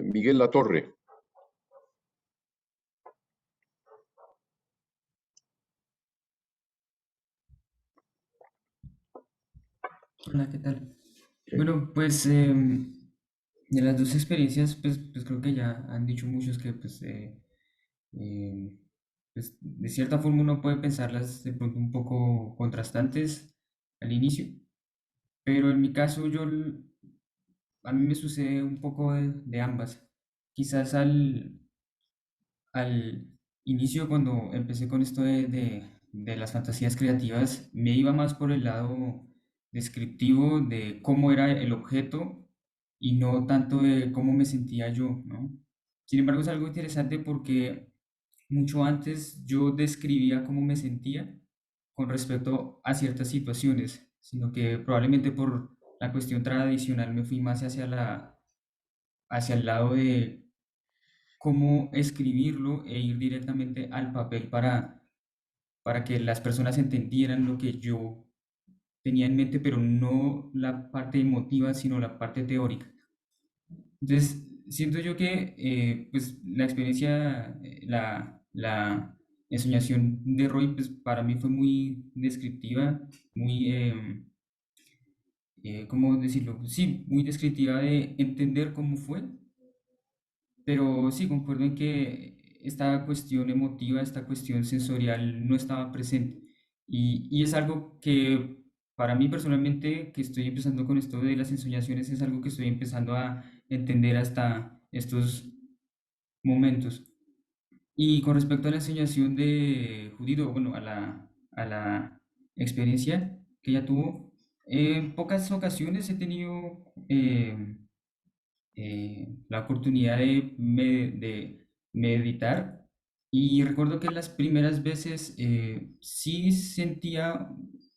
Miguel Latorre. Hola, ¿qué tal? Ok. Bueno, pues de las dos experiencias, pues creo que ya han dicho muchos que eh, pues, de cierta forma uno puede pensarlas de pronto un poco contrastantes al inicio, pero en mi caso a mí me sucede un poco de ambas. Quizás al inicio, cuando empecé con esto de las fantasías creativas, me iba más por el lado descriptivo de cómo era el objeto y no tanto de cómo me sentía yo, ¿no? Sin embargo, es algo interesante porque mucho antes yo describía cómo me sentía con respecto a ciertas situaciones, sino que probablemente por la cuestión tradicional me fui más hacia el lado de cómo escribirlo e ir directamente al papel para que las personas entendieran lo que yo tenía en mente, pero no la parte emotiva, sino la parte teórica. Entonces, siento yo que pues, la experiencia, la ensoñación de Roy, pues, para mí fue muy descriptiva, muy, ¿cómo decirlo? Sí, muy descriptiva de entender cómo fue. Pero sí, concuerdo en que esta cuestión emotiva, esta cuestión sensorial no estaba presente. Y es algo que para mí personalmente, que estoy empezando con esto de las ensoñaciones, es algo que estoy empezando a entender hasta estos momentos. Y con respecto a la ensoñación de Judith, o bueno, a la experiencia que ella tuvo, en pocas ocasiones he tenido la oportunidad de meditar y recuerdo que las primeras veces sí sentía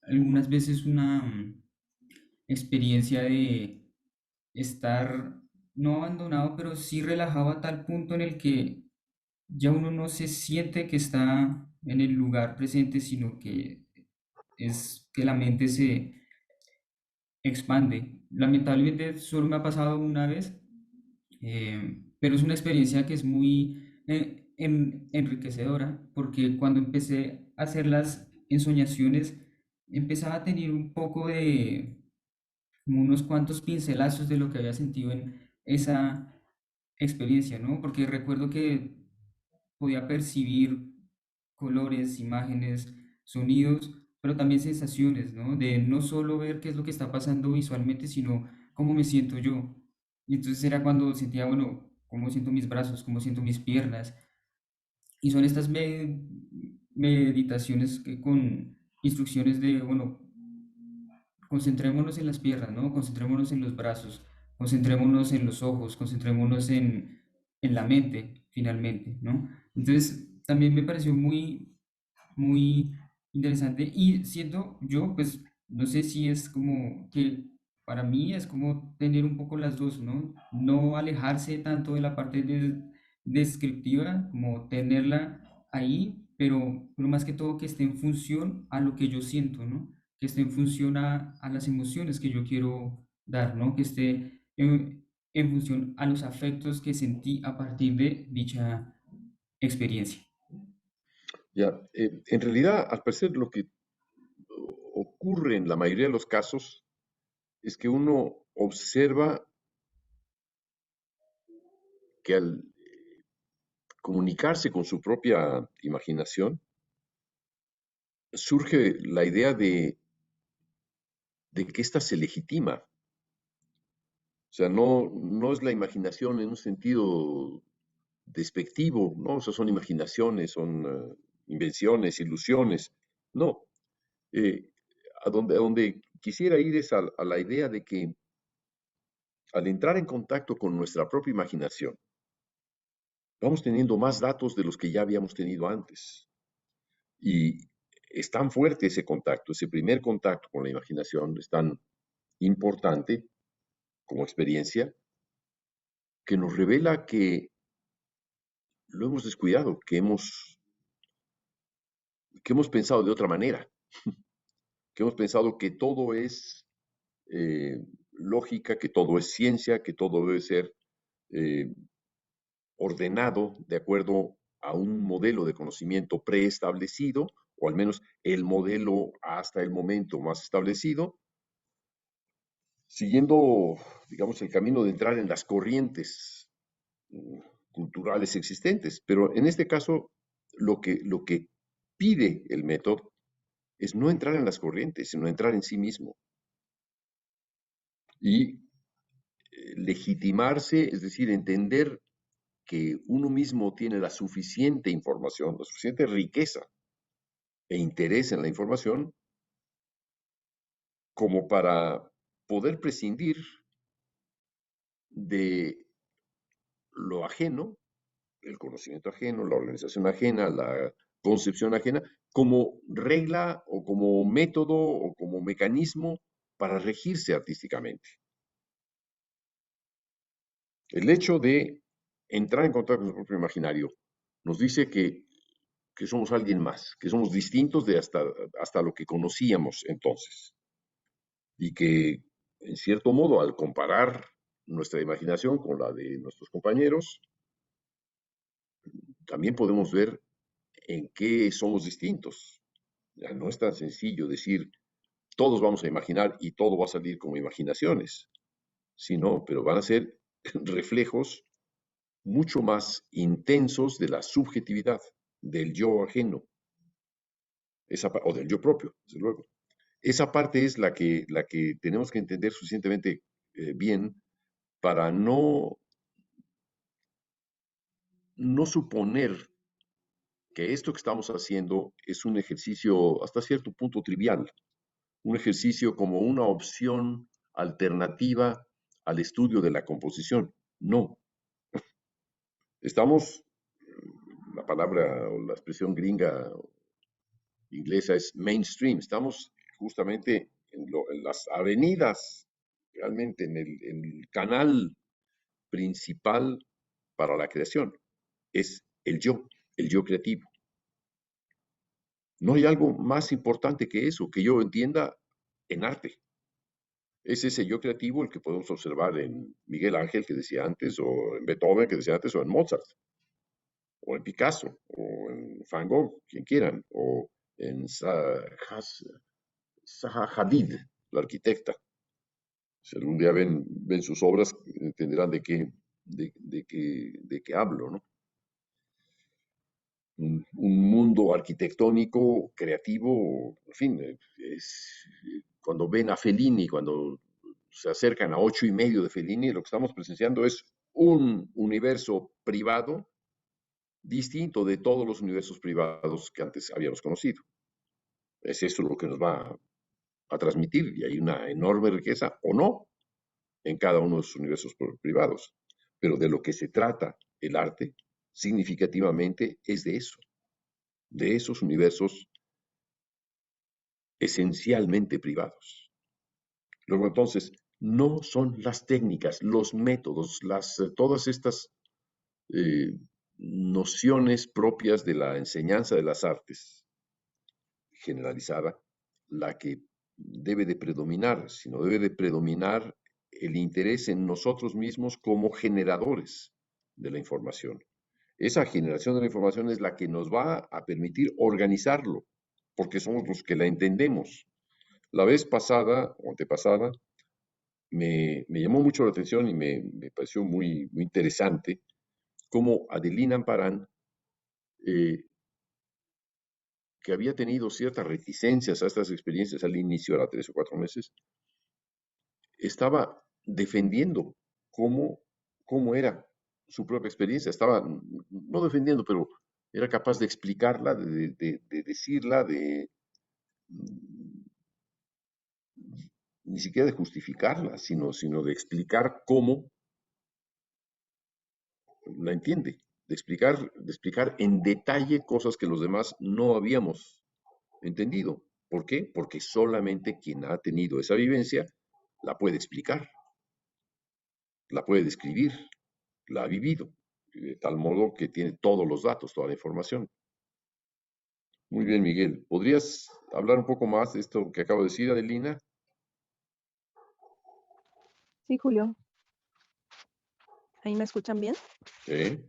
algunas veces una experiencia de estar no abandonado, pero sí relajado a tal punto en el que ya uno no se siente que está en el lugar presente, sino que es que la mente se expande. Lamentablemente solo me ha pasado una vez, pero es una experiencia que es muy enriquecedora porque cuando empecé a hacer las ensoñaciones empezaba a tener un poco de como unos cuantos pincelazos de lo que había sentido en esa experiencia, ¿no? Porque recuerdo que podía percibir colores, imágenes, sonidos, pero también sensaciones, ¿no? De no solo ver qué es lo que está pasando visualmente, sino cómo me siento yo. Y entonces era cuando sentía, bueno, cómo siento mis brazos, cómo siento mis piernas. Y son estas meditaciones que con instrucciones de, bueno, concentrémonos en las piernas, ¿no? Concentrémonos en los brazos, concentrémonos en los ojos, concentrémonos en la mente, finalmente, ¿no? Entonces, también me pareció muy interesante y siento yo, pues, no sé si es como que para mí es como tener un poco las dos, ¿no? No alejarse tanto de la parte descriptiva, como tenerla ahí, pero más que todo que esté en función a lo que yo siento, ¿no? Que esté en función a las emociones que yo quiero dar, ¿no? Que esté en función a los afectos que sentí a partir de dicha experiencia. Ya, en realidad, al parecer, lo que ocurre en la mayoría de los casos es que uno observa que al comunicarse con su propia imaginación, surge la idea de que ésta se legitima. O sea, no es la imaginación en un sentido despectivo, ¿no? O sea, son imaginaciones, son invenciones, ilusiones. No, eh, a donde quisiera ir es a la idea de que al entrar en contacto con nuestra propia imaginación, vamos teniendo más datos de los que ya habíamos tenido antes. Y es tan fuerte ese contacto, ese primer contacto con la imaginación es tan importante como experiencia, que nos revela que lo hemos descuidado, que hemos pensado de otra manera, que hemos pensado que todo es lógica, que todo es ciencia, que todo debe ser eh, ordenado de acuerdo a un modelo de conocimiento preestablecido, o al menos el modelo hasta el momento más establecido, siguiendo, digamos, el camino de entrar en las corrientes culturales existentes. Pero en este caso, lo que pide el método es no entrar en las corrientes, sino entrar en sí mismo y legitimarse, es decir, entender que uno mismo tiene la suficiente información, la suficiente riqueza e interés en la información como para poder prescindir de lo ajeno, el conocimiento ajeno, la organización ajena, la concepción ajena, como regla o como método o como mecanismo para regirse artísticamente. El hecho de entrar en contacto con el propio imaginario nos dice que somos alguien más, que somos distintos de hasta lo que conocíamos entonces. Y que, en cierto modo, al comparar nuestra imaginación con la de nuestros compañeros, también podemos ver en qué somos distintos. Ya no es tan sencillo decir, todos vamos a imaginar y todo va a salir como imaginaciones, sino, pero van a ser reflejos mucho más intensos de la subjetividad, del yo ajeno, o del yo propio, desde luego. Esa parte es la que tenemos que entender suficientemente bien para no suponer que esto que estamos haciendo es un ejercicio hasta cierto punto trivial, un ejercicio como una opción alternativa al estudio de la composición. No, estamos, la palabra o la expresión gringa inglesa es mainstream, estamos justamente en las avenidas, realmente en el canal principal para la creación, es el yo creativo. No hay algo más importante que eso, que yo entienda en arte. Es ese yo creativo el que podemos observar en Miguel Ángel, que decía antes, o en Beethoven, que decía antes, o en Mozart, o en Picasso, o en Van Gogh, quien quieran, o en Zaha Hadid, la arquitecta. Si algún día ven sus obras, entenderán de qué hablo, ¿no? Un mundo arquitectónico, creativo, en fin, cuando ven a Fellini, cuando se acercan a 8:30 de Fellini, lo que estamos presenciando es un universo privado distinto de todos los universos privados que antes habíamos conocido. Es eso lo que nos va a transmitir y hay una enorme riqueza o no en cada uno de sus universos privados. Pero de lo que se trata el arte significativamente es de esos universos esencialmente privados. Luego entonces, no son las técnicas, los métodos, todas estas nociones propias de la enseñanza de las artes generalizada la que debe de predominar, sino debe de predominar el interés en nosotros mismos como generadores de la información. Esa generación de la información es la que nos va a permitir organizarlo, porque somos los que la entendemos. La vez pasada o antepasada me llamó mucho la atención y me pareció muy, muy interesante cómo Adelina Amparán, eh, que había tenido ciertas reticencias a estas experiencias al inicio, era 3 o 4 meses, estaba defendiendo cómo era su propia experiencia. Estaba, no defendiendo, pero era capaz de explicarla, de decirla, ni siquiera de justificarla, sino de explicar cómo la entiende, de explicar en detalle cosas que los demás no habíamos entendido. ¿Por qué? Porque solamente quien ha tenido esa vivencia la puede explicar, la puede describir, la ha vivido, de tal modo que tiene todos los datos, toda la información. Muy bien, Miguel. ¿Podrías hablar un poco más de esto que acabo de decir, Adelina? Sí, Julio. ¿Ahí me escuchan bien? Sí,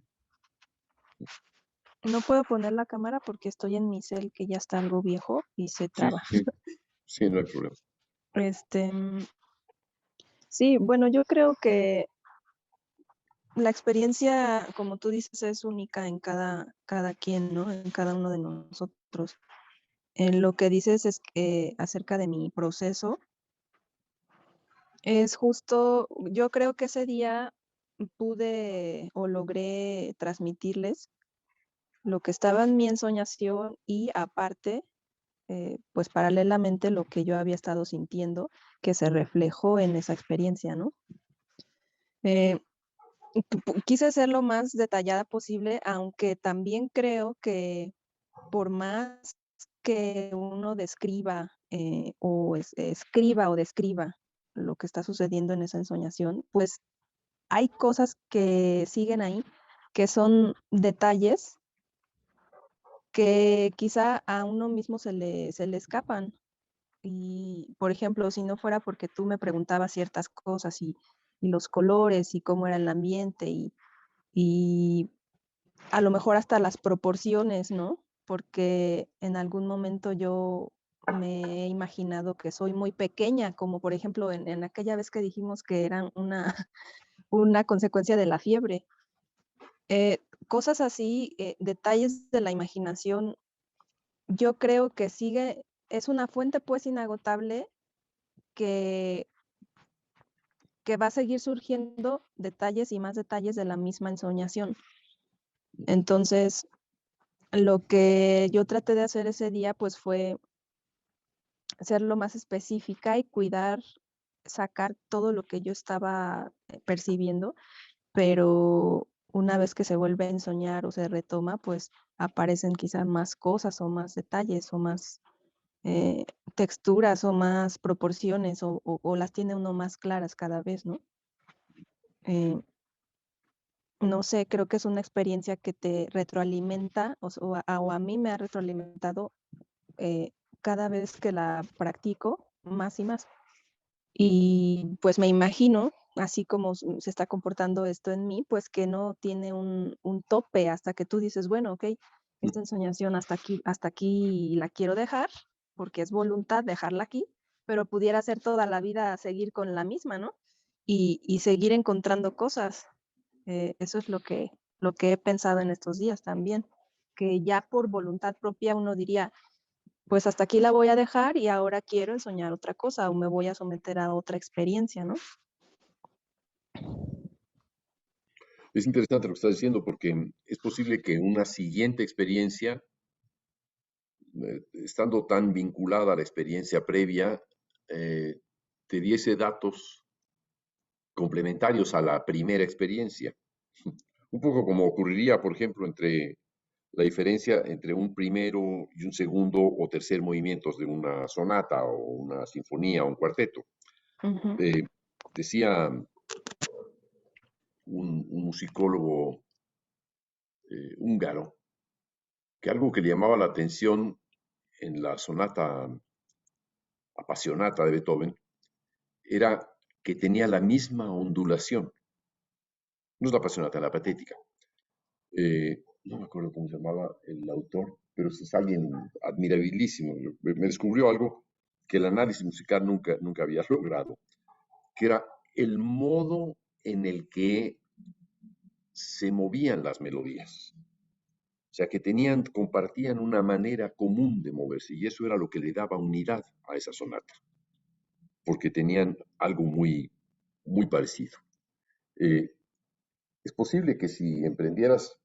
No puedo poner la cámara porque estoy en mi cel que ya está algo viejo y se sí, traba. sí, sí, no hay problema. Este, sí, bueno, yo creo que la experiencia, como tú dices, es única en cada quien, ¿no? En cada uno de nosotros. En lo que dices es que acerca de mi proceso, es justo, yo creo que ese día pude o logré transmitirles lo que estaba en mi ensoñación y aparte, pues paralelamente lo que yo había estado sintiendo, que se reflejó en esa experiencia, ¿no? Eh, Quise ser lo más detallada posible, aunque también creo que por más que uno describa escriba o describa lo que está sucediendo en esa ensoñación, pues hay cosas que siguen ahí, que son detalles que quizá a uno mismo se le escapan. Y, por ejemplo, si no fuera porque tú me preguntabas ciertas cosas y los colores y cómo era el ambiente y a lo mejor hasta las proporciones, ¿no? Porque en algún momento yo me he imaginado que soy muy pequeña, como por ejemplo en aquella vez que dijimos que eran una consecuencia de la fiebre. Cosas así, detalles de la imaginación, yo creo que es una fuente pues inagotable que, que va a seguir surgiendo detalles y más detalles de la misma ensoñación. Entonces, lo que yo traté de hacer ese día pues fue ser lo más específica y cuidar, sacar todo lo que yo estaba percibiendo, pero una vez que se vuelve a ensoñar o se retoma, pues aparecen quizás más cosas o más detalles o más eh, texturas o más proporciones o las tiene uno más claras cada vez, ¿no? Eh, no sé, creo que es una experiencia que te retroalimenta o a mí me ha retroalimentado eh, cada vez que la practico más y más. Y pues me imagino, así como se está comportando esto en mí, pues que no tiene un tope hasta que tú dices, bueno, ok, esta ensoñación hasta aquí la quiero dejar, porque es voluntad dejarla aquí, pero pudiera ser toda la vida seguir con la misma, ¿no? Y seguir encontrando cosas. Eso es lo que he pensado en estos días también, que ya por voluntad propia uno diría, pues hasta aquí la voy a dejar y ahora quiero ensoñar otra cosa o me voy a someter a otra experiencia, ¿no? Es interesante lo que estás diciendo porque es posible que una siguiente experiencia, estando tan vinculada a la experiencia previa, te diese datos complementarios a la primera experiencia. Un poco como ocurriría, por ejemplo, entre la diferencia entre un primero y un segundo o tercer movimientos de una sonata o una sinfonía o un cuarteto. Ujú. Eh, Decía un musicólogo húngaro que algo que le llamaba la atención en la sonata apasionata de Beethoven era que tenía la misma ondulación. No es la apasionata, la patética. No me acuerdo cómo se llamaba el autor, pero es alguien admirabilísimo. Me descubrió algo que el análisis musical nunca había logrado, que era el modo en el que se movían las melodías. O sea, que compartían una manera común de moverse, y eso era lo que le daba unidad a esa sonata, porque tenían algo muy parecido. Eh, es posible que si emprendieras,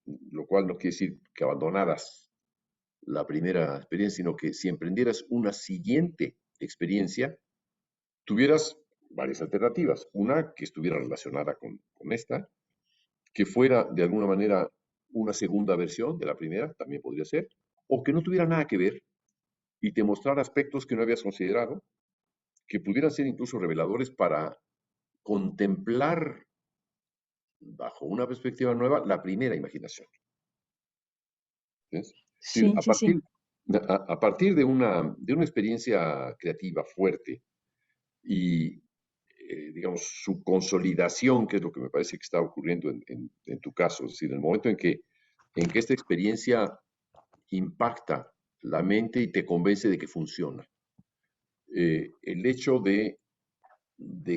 lo cual no quiere decir que abandonaras la primera experiencia, sino que si emprendieras una siguiente experiencia, tuvieras varias alternativas. Una que estuviera relacionada con esta, que fuera de alguna manera una segunda versión de la primera, también podría ser, o que no tuviera nada que ver y te mostrara aspectos que no habías considerado, que pudieran ser incluso reveladores para contemplar bajo una perspectiva nueva la primera imaginación. ¿Ves? Es decir, Sí, sí, sí. a partir de una experiencia creativa fuerte y digamos, su consolidación, que es lo que me parece que está ocurriendo en tu caso. Es decir, en el momento en que esta experiencia impacta la mente y te convence de que funciona. El hecho de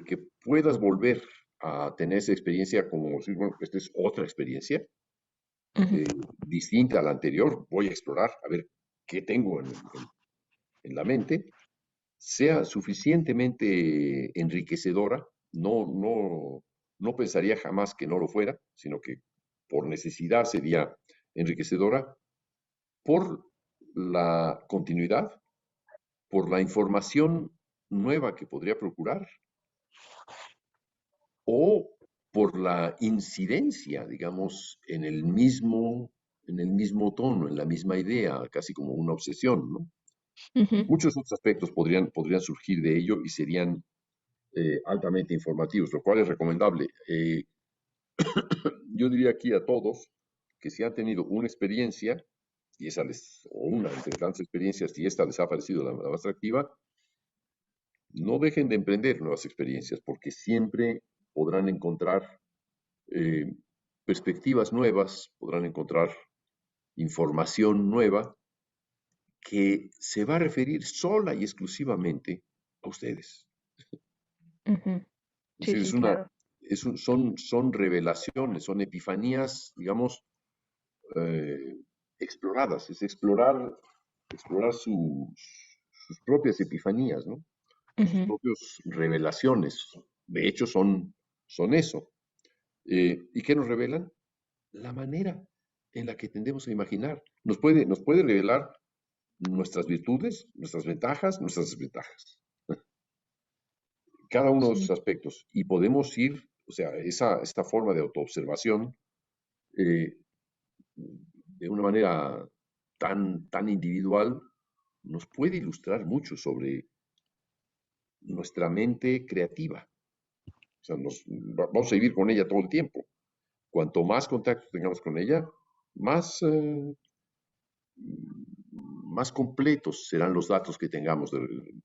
que puedas volver a tener esa experiencia como decir, bueno, esta es otra experiencia Ujú, distinta a la anterior, voy a explorar a ver qué tengo en la mente, sea suficientemente enriquecedora, no pensaría jamás que no lo fuera, sino que por necesidad sería enriquecedora por la continuidad, por la información nueva que podría procurar o por la incidencia, digamos, en el mismo tono, en la misma idea, casi como una obsesión, ¿no? ujú. Muchos otros aspectos podrían surgir de ello y serían altamente informativos, lo cual es recomendable. Yo diría aquí a todos que si han tenido una experiencia, o una entre tantas experiencias, y esta les ha parecido la más atractiva, no dejen de emprender nuevas experiencias, porque siempre podrán encontrar eh, perspectivas nuevas, podrán encontrar información nueva que se va a referir sola y exclusivamente a ustedes. Ujú. Es Sí, decir, sí, claro. son revelaciones, son epifanías, digamos, eh, exploradas, es explorar sus propias epifanías, ¿no? Sus Ujú. propias revelaciones. De hecho, son eso. ¿Y qué nos revelan? La manera en la que tendemos a imaginar. Nos puede revelar nuestras virtudes, nuestras ventajas, nuestras desventajas. Cada uno de Sí, esos aspectos. Y podemos ir, o sea, esta forma de autoobservación, eh, de una manera tan individual, nos puede ilustrar mucho sobre nuestra mente creativa. O sea, vamos a vivir con ella todo el tiempo. Cuanto más contacto tengamos con ella, más, más completos serán los datos que tengamos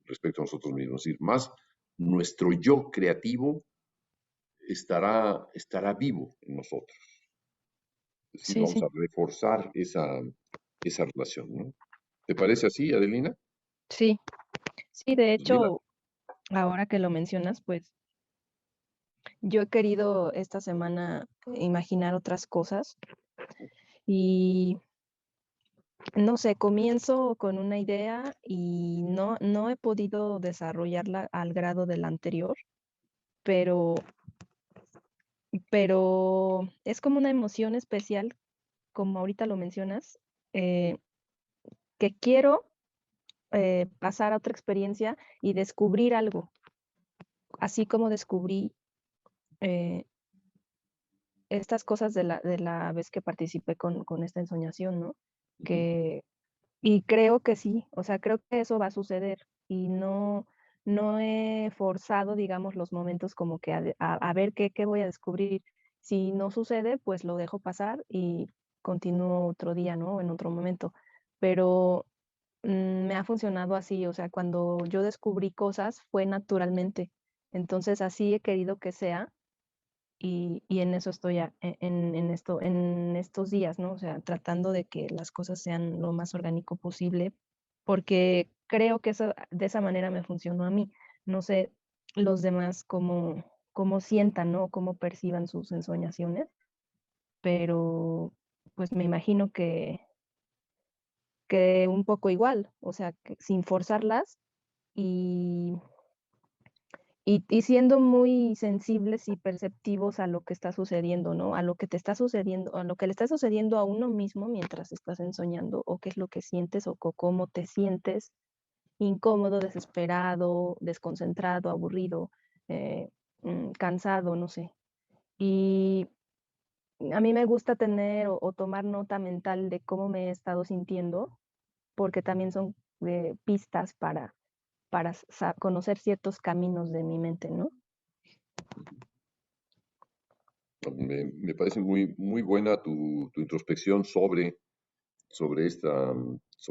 respecto a nosotros mismos. Es decir, más nuestro yo creativo estará vivo en nosotros. Es decir, sí, vamos sí. a reforzar esa relación, ¿no? ¿Te parece así, Adelina? Sí, sí, de Pues mira, hecho, ahora que lo mencionas, pues yo he querido esta semana imaginar otras cosas y no sé, comienzo con una idea y no he podido desarrollarla al grado del anterior, pero, pero es como una emoción especial, como ahorita lo mencionas, eh, que quiero pasar a otra experiencia y descubrir algo, así como descubrí eh, estas cosas de la vez que participé con esta ensoñación, ¿no? ujú, Que, y creo que sí, o sea, creo que eso va a suceder y no he forzado, digamos, los momentos como que a ver qué voy a descubrir. Si no sucede, pues lo dejo pasar y continúo otro día, ¿no? En otro momento. Pero me ha funcionado así, o sea, cuando yo descubrí cosas fue naturalmente. Entonces así he querido que sea y en eso estoy en estos días, ¿no? O sea, tratando de que las cosas sean lo más orgánico posible, porque creo que eso, de esa manera me funcionó a mí. No sé los demás cómo sientan, ¿no? Cómo perciban sus ensoñaciones, pero pues me imagino que un poco igual, o sea, que sin forzarlas y y siendo muy sensibles y perceptivos a lo que está sucediendo, ¿no? A lo que te está sucediendo, a lo que le está sucediendo a uno mismo mientras estás ensoñando, o qué es lo que sientes, o cómo te sientes, incómodo, desesperado, desconcentrado, aburrido, eh, cansado, no sé. Y a mí me gusta tener o tomar nota mental de cómo me he estado sintiendo, porque también son pistas para conocer ciertos caminos de mi mente, ¿no? me parece muy buena tu introspección sobre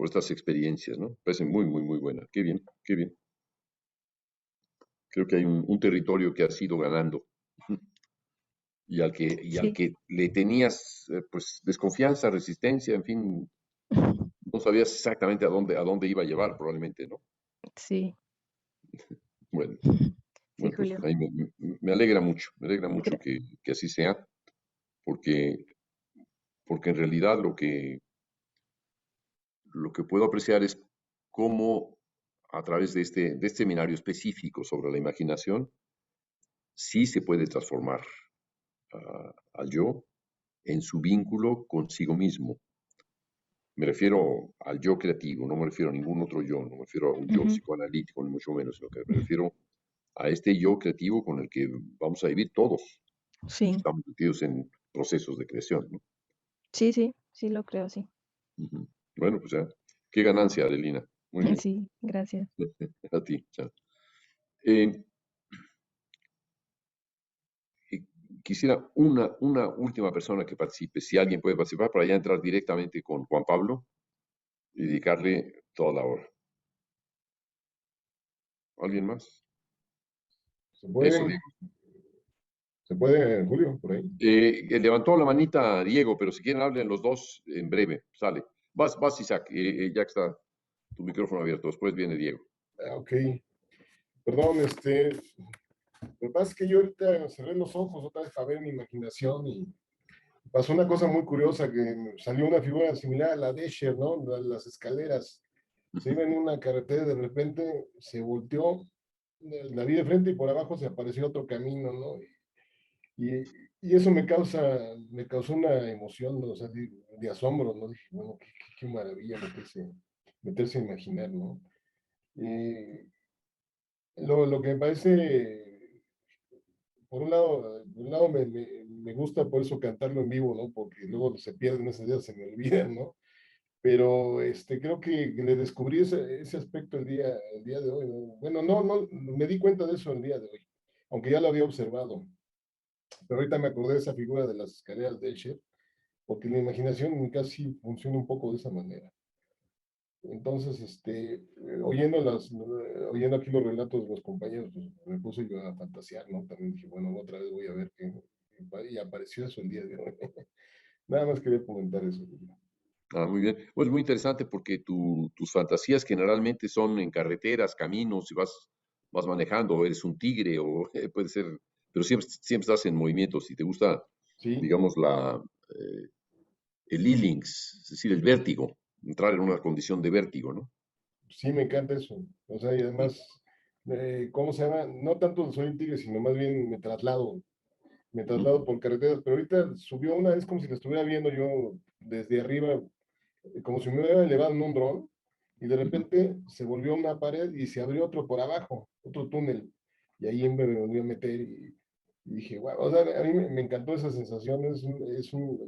estas experiencias, ¿no? Me parece muy buena. Qué bien, qué bien. Creo que hay un territorio que has ido ganando y al Sí, que le tenías pues desconfianza, resistencia, en fin, no sabías exactamente a dónde iba a llevar probablemente, ¿no? sí, Bueno, sí, bueno, pues Julio. ahí me alegra mucho Gra- que así sea, porque, porque en realidad lo que puedo apreciar es cómo a través de este seminario específico sobre la imaginación, sí se puede transformar al yo en su vínculo consigo mismo. Me refiero al yo creativo, no me refiero a ningún otro yo, no me refiero a un yo Ujú, psicoanalítico, ni mucho menos, sino que me refiero a este yo creativo con el que vamos a vivir todos los que sí, estamos metidos en procesos de creación, ¿no? sí, sí, sí lo creo, sí. Ujú. Bueno, pues ya, qué ganancia, Adelina. Muy bien, Sí, gracias. a ti. Chao. Eh, eh, quisiera una última persona que participe, si alguien puede participar, para ya entrar directamente con Juan Pablo y dedicarle toda la hora. ¿Alguien más? ¿Se Eso, puede, Diego. se puede, Julio, por ahí? Levantó la manita Diego, pero si quieren hablen los dos en breve. Sale. Vas, Isaac, ya que está tu micrófono abierto. Después viene Diego. Ok, perdón, lo que pasa es que yo ahorita cerré los ojos otra vez para ver mi imaginación y pasó una cosa muy curiosa, que salió una figura similar a la de Escher, ¿no? Las escaleras. Se iba en una carretera y de repente se volteó, la vi de frente y por abajo se apareció otro camino, ¿no? Y eso me causó una emoción, ¿no? O sea, de asombro, ¿no? Dije, bueno, qué maravilla meterse a imaginar, ¿no? Lo que me parece, por un lado me gusta por eso cantarlo en vivo, ¿no? Porque luego se pierden esas ideas, se me olvidan, ¿no? Pero creo que le descubrí ese aspecto el día de hoy, ¿no? Bueno, no, me di cuenta de eso el día de hoy, aunque ya lo había observado. Pero ahorita me acordé de esa figura de las escaleras de Escher, porque la imaginación en mi caso sí funciona un poco de esa manera. Entonces, oyendo aquí los relatos de los compañeros, pues me puse yo a fantasear, ¿no? También dije, bueno, otra vez voy a ver qué, y apareció eso el día de hoy. Nada más quería comentar eso. Ah, muy bien. Pues muy interesante porque tus fantasías generalmente son en carreteras, caminos, y vas manejando, o eres un tigre, o puede ser, pero siempre estás en movimiento. Si te gusta, Sí, digamos, el illings, es decir, el vértigo, entrar en una condición de vértigo, ¿no? sí, me encanta eso. O sea, y además, ¿cómo se llama? No tanto soy un tigre, sino más bien me Ujú, traslado por carreteras, pero ahorita subió una, es como si la estuviera viendo yo desde arriba, como si me hubiera elevado en un dron, y de ujú. repente se volvió una pared y se abrió otro por abajo, otro túnel, y ahí me volví a meter y dije, wow, o sea, a mí me encantó esa sensación,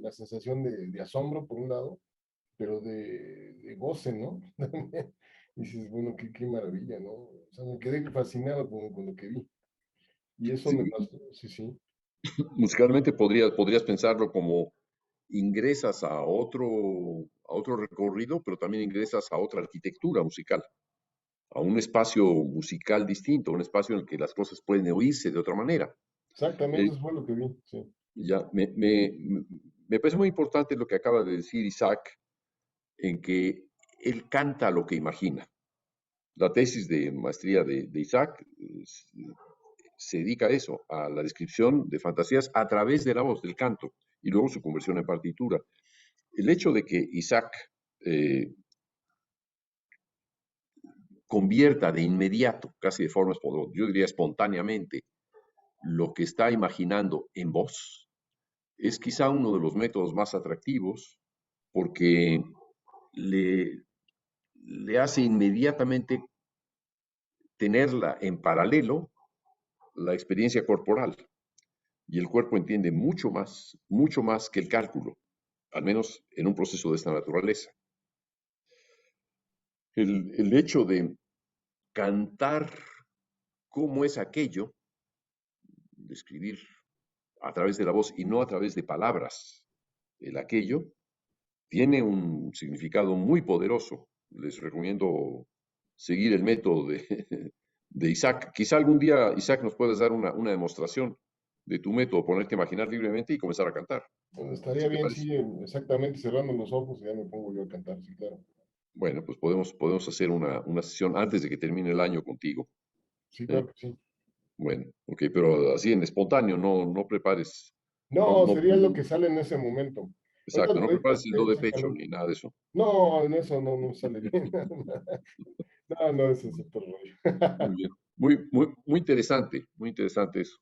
la sensación de asombro por un lado, pero de goce, ¿no? Y dices, bueno, qué maravilla, ¿no? O sea, me quedé fascinado con lo que vi. Y eso Sí, me pasó, sí, sí, musicalmente podrías pensarlo como ingresas a otro recorrido, pero también ingresas a otra arquitectura musical, a un espacio musical distinto, un espacio en el que las cosas pueden oírse de otra manera. exactamente, Eh, eso fue lo que vi, sí. ya, me parece muy importante lo que acaba de decir Isaac, en que él canta lo que imagina. La tesis de maestría de Isaac se dedica a eso, a la descripción de fantasías a través de la voz, del canto, y luego su conversión en partitura. El hecho de que Isaac eh, convierta de inmediato, casi de forma, yo diría espontáneamente, lo que está imaginando en voz, es quizá uno de los métodos más atractivos porque le, le hace inmediatamente tenerla en paralelo la experiencia corporal. Y el cuerpo entiende mucho más que el cálculo, al menos en un proceso de esta naturaleza. El hecho de cantar cómo es aquello, describir a través de la voz y no a través de palabras el aquello, tiene un significado muy poderoso. Les recomiendo seguir el método de Isaac. Quizá algún día, Isaac, nos puedas dar una demostración de tu método, ponerte a imaginar libremente y comenzar a cantar. Bueno, estaría ¿Sí te bien, parece? sí, exactamente, cerrando los ojos y ya me pongo yo a cantar, sí, claro. Bueno, pues podemos hacer una sesión antes de que termine el año contigo. Sí, ¿Eh? claro que sí. Bueno, ok, pero así en espontáneo, no prepares, no, No, no, sería lo que sale en ese momento. exacto, no Ahorita, prepares el do de pecho exactamente. ni nada de eso. No, en eso no sale bien. No, no, ese es otro rollo. Muy bien. Muy interesante eso.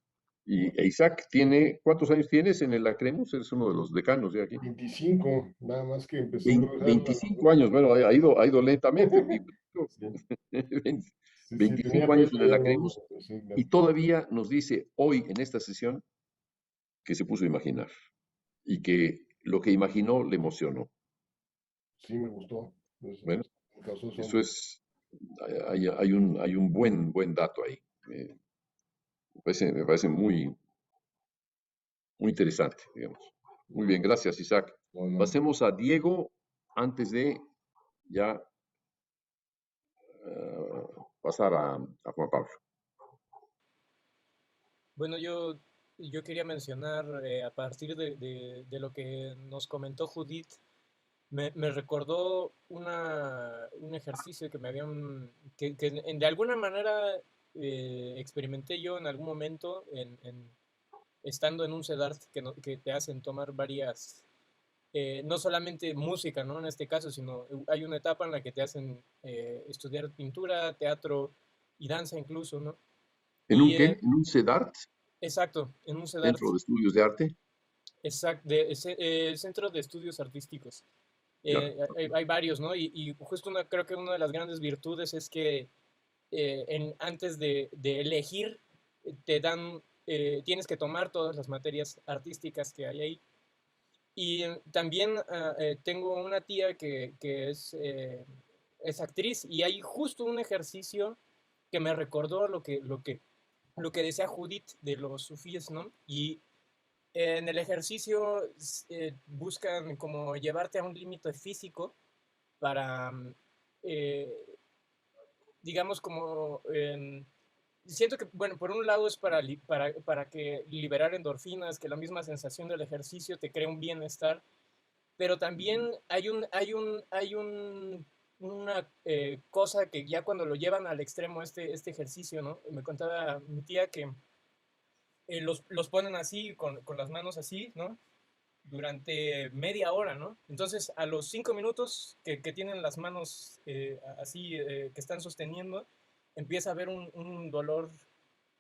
E Isaac tiene, ¿cuántos años tienes en el Acremus? Eres uno de los decanos de aquí. 25, nada más que empecé a ingresar a la 25 años, bueno, ha ido lentamente. Sí, sí, tenía 25 años peso en el ya no, Acremus sí, y claro. todavía nos dice hoy en esta sesión que se puso a imaginar y que lo que imaginó le emocionó. Sí, me gustó. Bueno, Me causó eso asombro. es, hay un buen dato ahí. Me parece muy interesante, digamos. Muy bien, gracias, Isaac. Bueno, Pasemos a Diego antes de ya pasar a Juan Pablo. Bueno, yo quería mencionar, a partir de lo que nos comentó Judith, me recordó un ejercicio que me habían, que de alguna manera experimenté yo en algún momento estando en un CEDART que te hacen tomar varias, no solamente música, ¿no? En este caso, sino hay una etapa en la que te hacen estudiar pintura, teatro y danza incluso, ¿no? ¿En un Y qué? ¿En un CEDART? exacto, en un CEDART. Centro de Estudios de Arte. Exacto, Centro de Estudios Artísticos. Ya. Hay varios, ¿no? Y justo creo que una de las grandes virtudes es que antes de elegir, tienes que tomar todas las materias artísticas que hay ahí. Y también tengo una tía que es actriz y hay justo un ejercicio que me recordó lo que decía Judith de los sufíes, ¿no? Y en el ejercicio buscan como llevarte a un límite físico para, eh, digamos, como, siento que, bueno, por un lado es para que liberar endorfinas, que la misma sensación del ejercicio te crea un bienestar, pero también una cosa que ya cuando lo llevan al extremo este ejercicio, ¿no? Me contaba mi tía que los ponen así, con las manos así, ¿no? Durante media hora, ¿no? Entonces, a los 5 minutos que tienen las manos así, que están sosteniendo, empieza a haber un dolor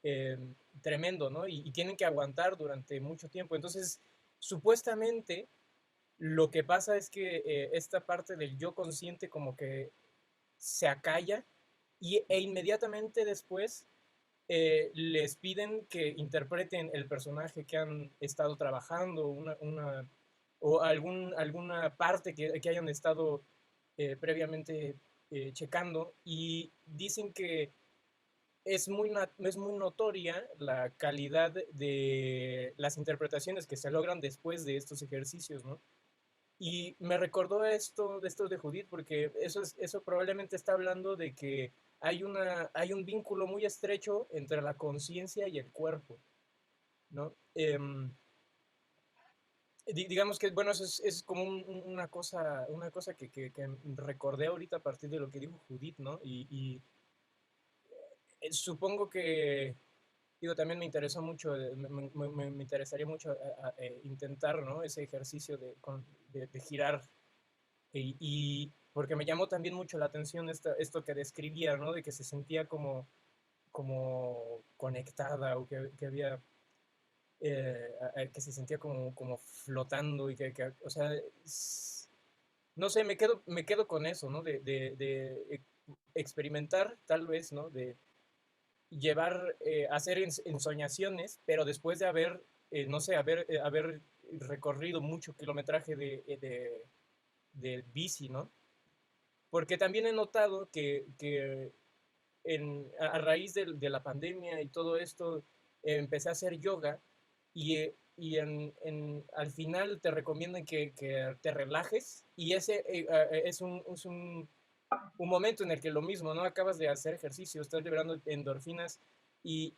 eh, tremendo, ¿no? Y tienen que aguantar durante mucho tiempo. Entonces, supuestamente, lo que pasa es que esta parte del yo consciente como que se acalla e inmediatamente después les piden que interpreten el personaje que han estado trabajando o alguna parte que hayan estado previamente checando y dicen que es muy notoria la calidad de las interpretaciones que se logran después de estos ejercicios, ¿no? Y me recordó de esto de Judith, porque eso probablemente está hablando de que hay un vínculo muy estrecho entre la conciencia y el cuerpo, ¿no? Digamos que, bueno, eso es como una cosa que recordé ahorita a partir de lo que dijo Judith, ¿no? Y supongo que, digo, también me interesó mucho, me interesaría mucho intentar, ¿no? Ese ejercicio de girar. Y porque me llamó también mucho la atención esto que describía, ¿no? De que se sentía como conectada o que había, que se sentía como flotando y o sea, no sé, me quedo con eso, ¿no? De experimentar tal vez, ¿no? De llevar, hacer ensoñaciones, pero después de haber, no sé, haber recorrido mucho kilometraje de bici, ¿no? Porque también he notado que a raíz de la pandemia y todo esto, empecé a hacer yoga y al final te recomiendan que te relajes y ese es un un momento en el que lo mismo, ¿no? Acabas de hacer ejercicio, estás liberando endorfinas y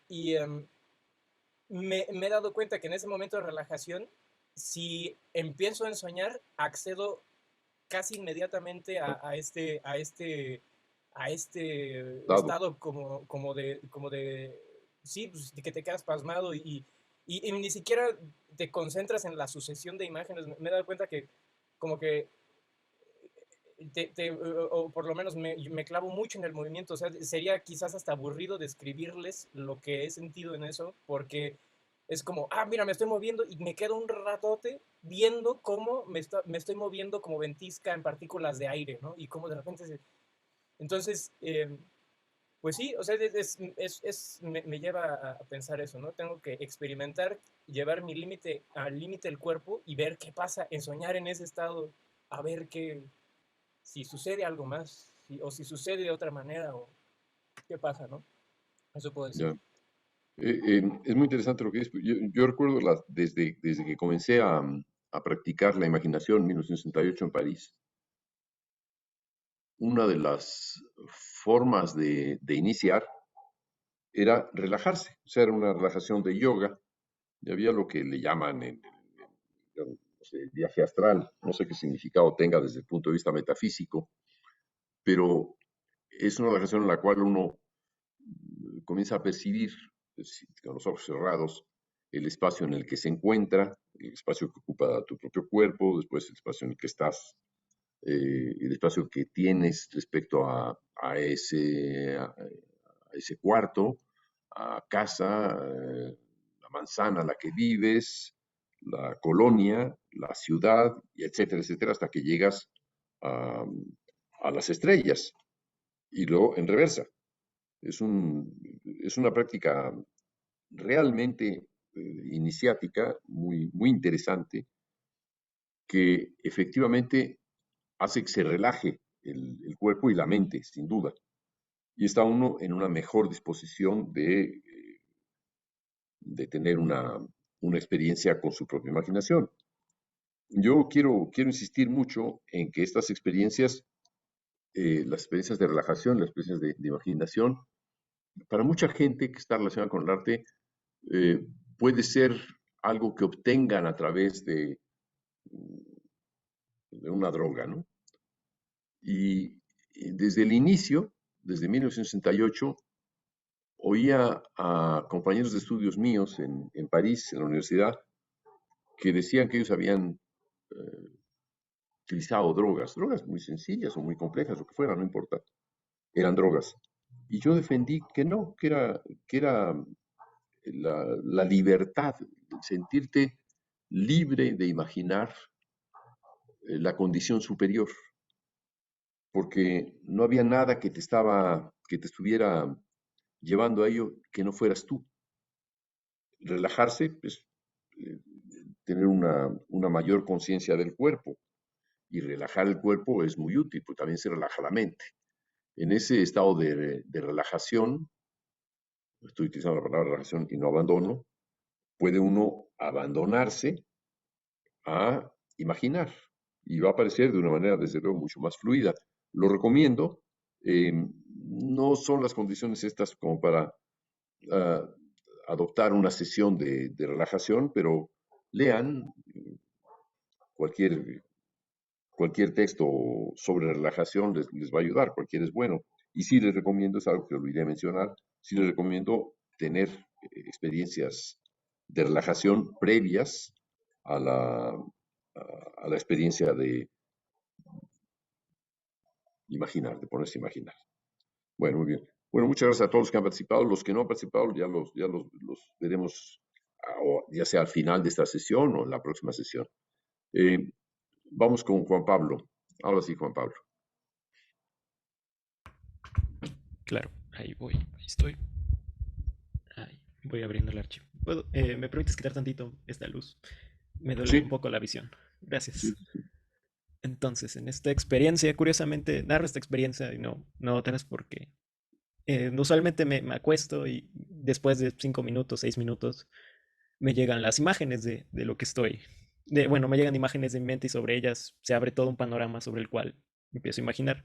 me he dado cuenta que en ese momento de relajación, si empiezo a soñar, accedo casi inmediatamente a este Dado. estado como de, sí, pues, de que te quedas pasmado y ni siquiera te concentras en la sucesión de imágenes. Me he dado cuenta que como que o por lo menos me clavo mucho en el movimiento. O sea, sería quizás hasta aburrido describirles lo que he sentido en eso, porque es como, mira, me estoy moviendo y me quedo un ratote viendo cómo me estoy moviendo como ventisca en partículas de aire, ¿no? Y cómo de repente Entonces, pues sí, o sea, me lleva a pensar eso, ¿no? Tengo que experimentar, llevar mi límite al límite del cuerpo y ver qué pasa en soñar en ese estado, a ver si sucede algo más, o si sucede de otra manera, o qué pasa, ¿no? Eso puedo decir. Ya. Es muy interesante lo que es. Yo recuerdo desde que comencé a practicar la imaginación en 1968 en París, una de las formas de iniciar era relajarse, o sea, era una relajación de yoga, y había lo que le llaman no sé, viaje astral, no sé qué significado tenga desde el punto de vista metafísico, pero es una relajación en la cual uno comienza a percibir con los ojos cerrados el espacio en el que se encuentra, el espacio que ocupa tu propio cuerpo, después el espacio en el que estás, el espacio que tienes respecto a ese cuarto, a casa, la manzana en la que vives, la colonia, la ciudad, y etcétera, etcétera, hasta que llegas a, a las estrellas y luego en reversa. Es una práctica realmente iniciática, muy interesante, que efectivamente hace que se relaje cuerpo y la mente, sin duda. Y está uno en una mejor disposición de tener una experiencia con su propia imaginación. Yo quiero insistir mucho en que estas experiencias, las experiencias de relajación, las experiencias de imaginación, para mucha gente que está relacionada con el arte, eh, puede ser algo que obtengan a través de una droga, ¿no? Y desde el inicio, desde 1968, oía a compañeros de estudios míos en París, en la universidad, que decían que ellos habían utilizado drogas muy sencillas o muy complejas, lo que fuera, no importa, eran drogas. Y yo defendí que no, que era la libertad, sentirte libre de imaginar la condición superior, porque no había nada que te estuviera llevando a ello que no fueras tú. Relajarse, pues, eh, tener una mayor conciencia del cuerpo, y relajar el cuerpo es muy útil, pues también se relaja la mente. En ese estado de relajación, estoy utilizando la palabra relajación y no abandono, puede uno abandonarse a imaginar y va a aparecer de una manera, desde luego, mucho más fluida. Lo recomiendo. No son las condiciones estas como para uh, adoptar una sesión de relajación, pero lean cualquier, cualquier texto sobre relajación, les va a ayudar, cualquier es bueno. Y sí les recomiendo, es algo que olvidé mencionar, sí les recomiendo tener experiencias de relajación previas a a la experiencia de imaginar, de ponerse a imaginar. Bueno, muy bien. Bueno, muchas gracias a todos los que han participado. Los que no han participado ya los veremos, ya sea al final de esta sesión o en la próxima sesión. Vamos con Juan Pablo. Ahora sí, Juan Pablo. Claro, ahí voy, ahí estoy. Ahí, voy abriendo el archivo. ¿Me permites quitar tantito esta luz? Me duele un poco la visión. Gracias. Sí. Entonces, en esta experiencia, curiosamente, narro esta experiencia y no otras porque usualmente me acuesto y después de 5 minutos, 6 minutos, me llegan las imágenes de lo que estoy. Bueno, me llegan imágenes de mi mente y sobre ellas se abre todo un panorama sobre el cual empiezo a imaginar.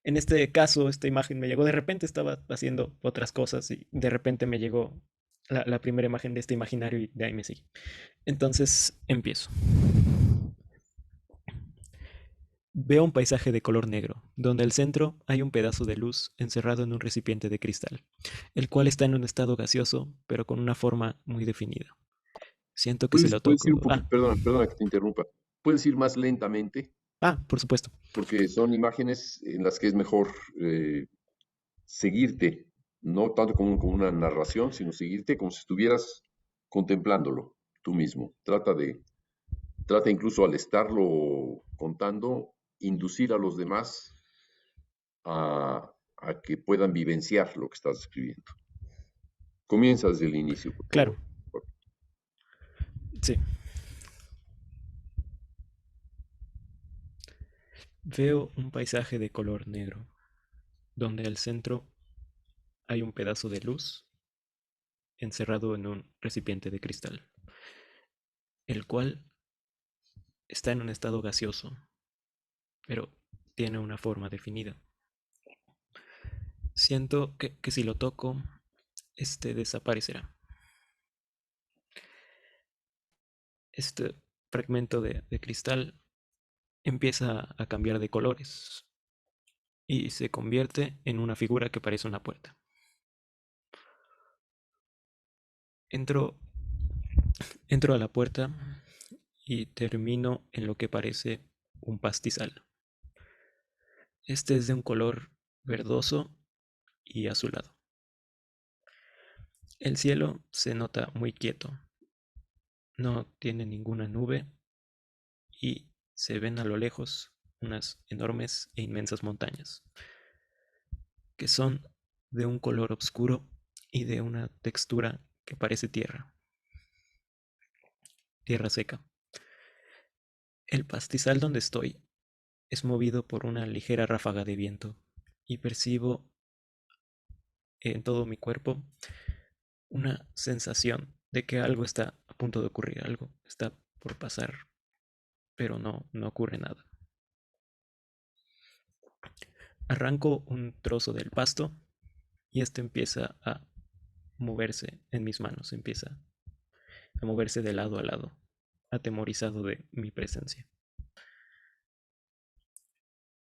En este caso, esta imagen me llegó de repente, estaba haciendo otras cosas y de repente me llegó la primera imagen de este imaginario y de ahí me seguí. Entonces empiezo. Veo un paisaje de color negro, donde al centro hay un pedazo de luz encerrado en un recipiente de cristal, el cual está en un estado gaseoso, pero con una forma muy definida. Siento que si lo Puedes ir un toco... poquito, perdona que te interrumpa. Puedes ir más lentamente, Por supuesto. porque son imágenes en las que es mejor seguirte, no tanto como una narración, sino seguirte como si estuvieras contemplándolo tú mismo. Trata incluso al estarlo contando, inducir a los demás a que puedan vivenciar lo que estás escribiendo. Comienza desde el inicio, por Claro, favor. sí. Veo un paisaje de color negro, donde al centro hay un pedazo de luz encerrado en un recipiente de cristal, el cual está en un estado gaseoso, pero tiene una forma definida. Siento que si lo toco, este desaparecerá. Este fragmento de cristal empieza a cambiar de colores y se convierte en una figura que parece una puerta. Entro, entro a la puerta y termino en lo que parece un pastizal. Este es de un color verdoso y azulado. El cielo se nota muy quieto, no tiene ninguna nube y se ven a lo lejos unas enormes e inmensas montañas, que son de un color oscuro y de una textura que parece tierra seca. El pastizal donde estoy es movido por una ligera ráfaga de viento y percibo en todo mi cuerpo una sensación de que algo está a punto de ocurrir, algo está por pasar, pero no ocurre nada. Arranco un trozo del pasto y este empieza a moverse en mis manos, empieza a moverse de lado a lado, atemorizado de mi presencia.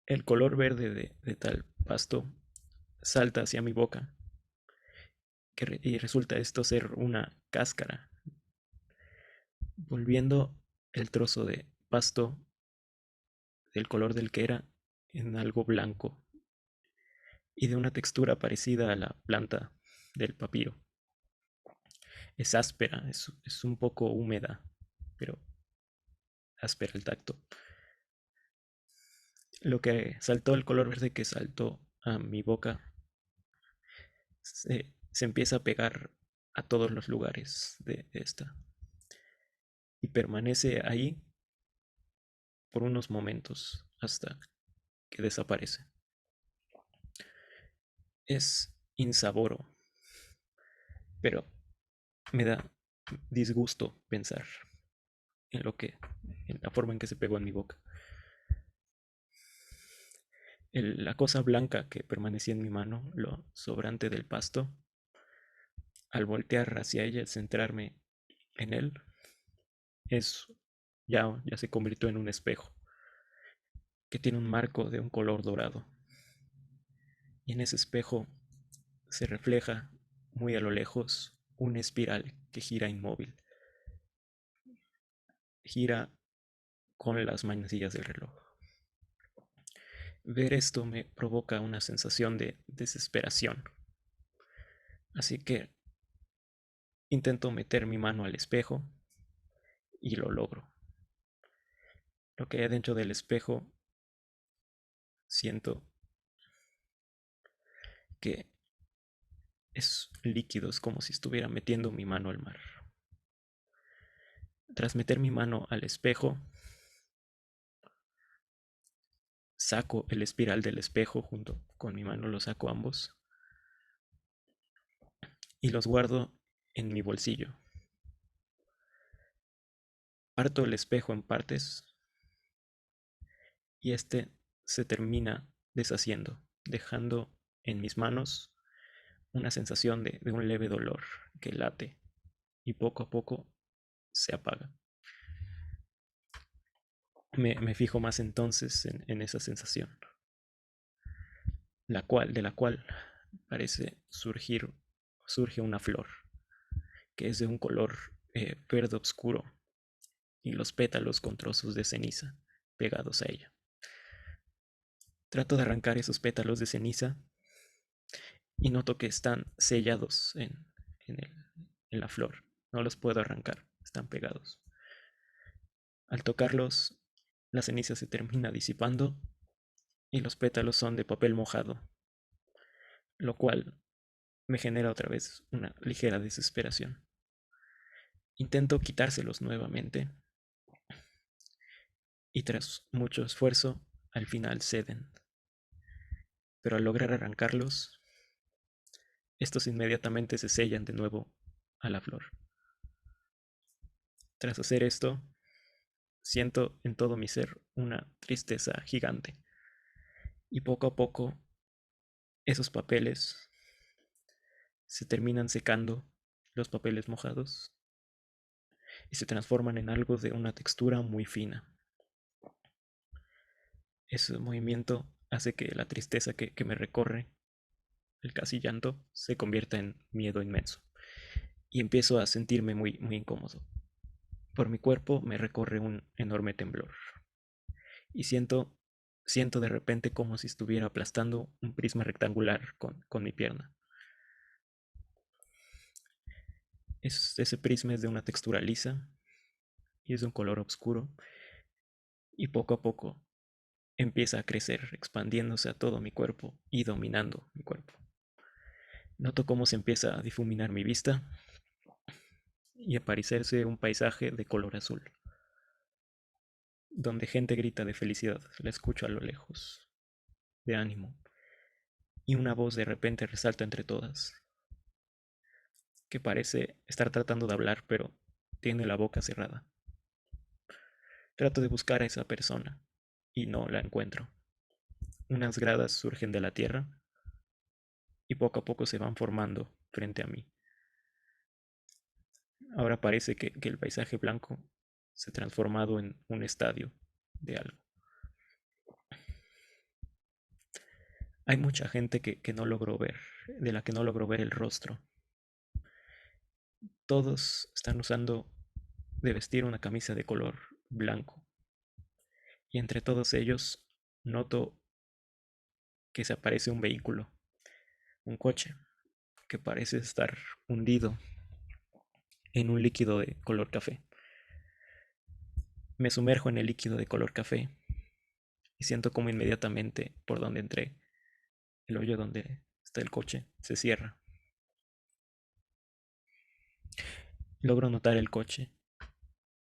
El color verde de tal pasto salta hacia mi boca y resulta esto ser una cáscara, volviendo el trozo de pasto del color del que era en algo blanco y de una textura parecida a la planta del papiro. Es áspera, es un poco húmeda, pero áspera el tacto. Lo que saltó, el color verde que saltó a mi boca, se empieza a pegar a todos los lugares de esta y permanece ahí por unos momentos hasta que desaparece. Es insaboro, pero me da disgusto pensar en la forma en que se pegó en mi boca. La cosa blanca que permanecía en mi mano, lo sobrante del pasto, al voltear hacia ella y centrarme en él, es ya se convirtió en un espejo que tiene un marco de un color dorado. Y en ese espejo se refleja muy a lo lejos una espiral que gira inmóvil. Gira con las manecillas del reloj. Ver esto me provoca una sensación de desesperación. Así que intento meter mi mano al espejo y lo logro. Lo que hay dentro del espejo, siento que es líquido, es como si estuviera metiendo mi mano al mar. Tras meter mi mano al espejo, saco el espiral del espejo junto con mi mano, los saco ambos y los guardo en mi bolsillo. Parto el espejo en partes y este se termina deshaciendo dejando en mis manos una sensación de un leve dolor que late y poco a poco se apaga. Me fijo más entonces en esa sensación, de la cual parece surge una flor, que es de un color verde oscuro, y los pétalos con trozos de ceniza pegados a ella. Trato de arrancar esos pétalos de ceniza y noto que están sellados en la flor. No los puedo arrancar, están pegados. Al tocarlos, la ceniza se termina disipando y los pétalos son de papel mojado, lo cual me genera otra vez una ligera desesperación. Intento quitárselos nuevamente y tras mucho esfuerzo, al final ceden. Pero al lograr arrancarlos, estos inmediatamente se sellan de nuevo a la flor. Tras hacer esto, siento en todo mi ser una tristeza gigante. Y poco a poco, esos papeles se terminan secando, los papeles mojados, y se transforman en algo de una textura muy fina. Ese movimiento hace que la tristeza que me recorre, el casi llanto, se convierta en miedo inmenso. Y empiezo a sentirme muy, muy incómodo. Por mi cuerpo me recorre un enorme temblor. Y siento de repente como si estuviera aplastando un prisma rectangular con mi pierna. Ese prisma es de una textura lisa y es de un color oscuro. Y poco a poco empieza a crecer, expandiéndose a todo mi cuerpo y dominando mi cuerpo. Noto cómo se empieza a difuminar mi vista y a parecerse un paisaje de color azul, donde gente grita de felicidad, la escucho a lo lejos, de ánimo, y una voz de repente resalta entre todas, que parece estar tratando de hablar, pero tiene la boca cerrada. Trato de buscar a esa persona y no la encuentro. Unas gradas surgen de la tierra y poco a poco se van formando frente a mí. Ahora parece que el paisaje blanco se ha transformado en un estadio de algo. Hay mucha gente que no logro ver, de la que no logro ver el rostro. Todos están usando de vestir una camisa de color blanco. Y entre todos ellos noto que se aparece un vehículo, un coche, que parece estar hundido en un líquido de color café. Me sumerjo en el líquido de color café y siento como inmediatamente por donde entré, el hoyo donde está el coche, se cierra. Logro notar el coche.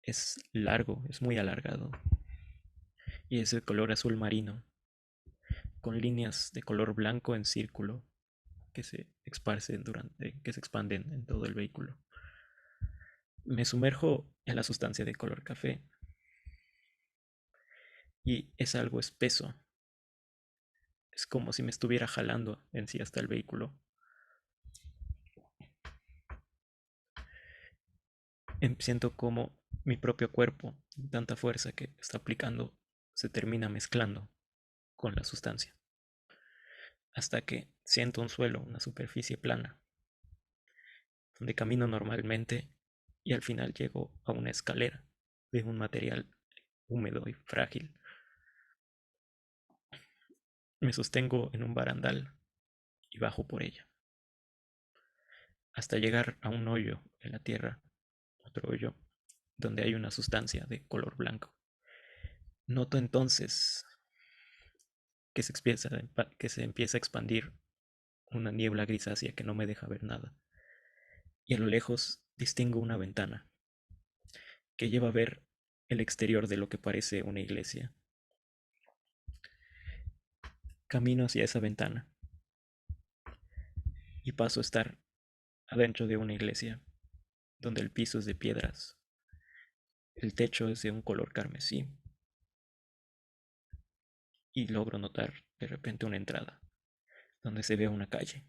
Es largo, es muy alargado. Y es de color azul marino, con líneas de color blanco en círculo que se que se expanden en todo el vehículo. Me sumerjo en la sustancia de color café y es algo espeso. Es como si me estuviera jalando en sí hasta el vehículo. Siento como mi propio cuerpo, tanta fuerza que está aplicando, se termina mezclando con la sustancia. Hasta que siento un suelo, una superficie plana, donde camino normalmente y al final llego a una escalera de un material húmedo y frágil. Me sostengo en un barandal y bajo por ella, hasta llegar a un hoyo en la tierra, otro hoyo, donde hay una sustancia de color blanco. Noto entonces que se empieza a expandir una niebla grisácea que no me deja ver nada. Y a lo lejos distingo una ventana que lleva a ver el exterior de lo que parece una iglesia. Camino hacia esa ventana y paso a estar adentro de una iglesia donde el piso es de piedras, el techo es de un color carmesí y logro notar de repente una entrada donde se ve una calle.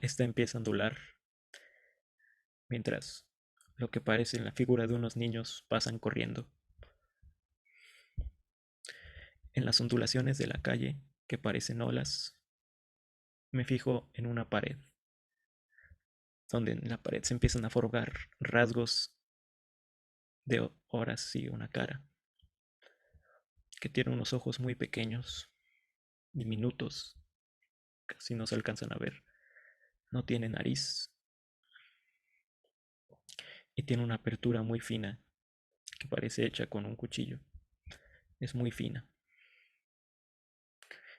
Esta empieza a ondular mientras lo que parece la figura de unos niños pasan corriendo. En las ondulaciones de la calle, que parecen olas, me fijo en una pared, donde en la pared se empiezan a forjar rasgos de horas y una cara, que tiene unos ojos muy pequeños, diminutos, casi no se alcanzan a ver. No tiene nariz y tiene una apertura muy fina que parece hecha con un cuchillo. Es muy fina.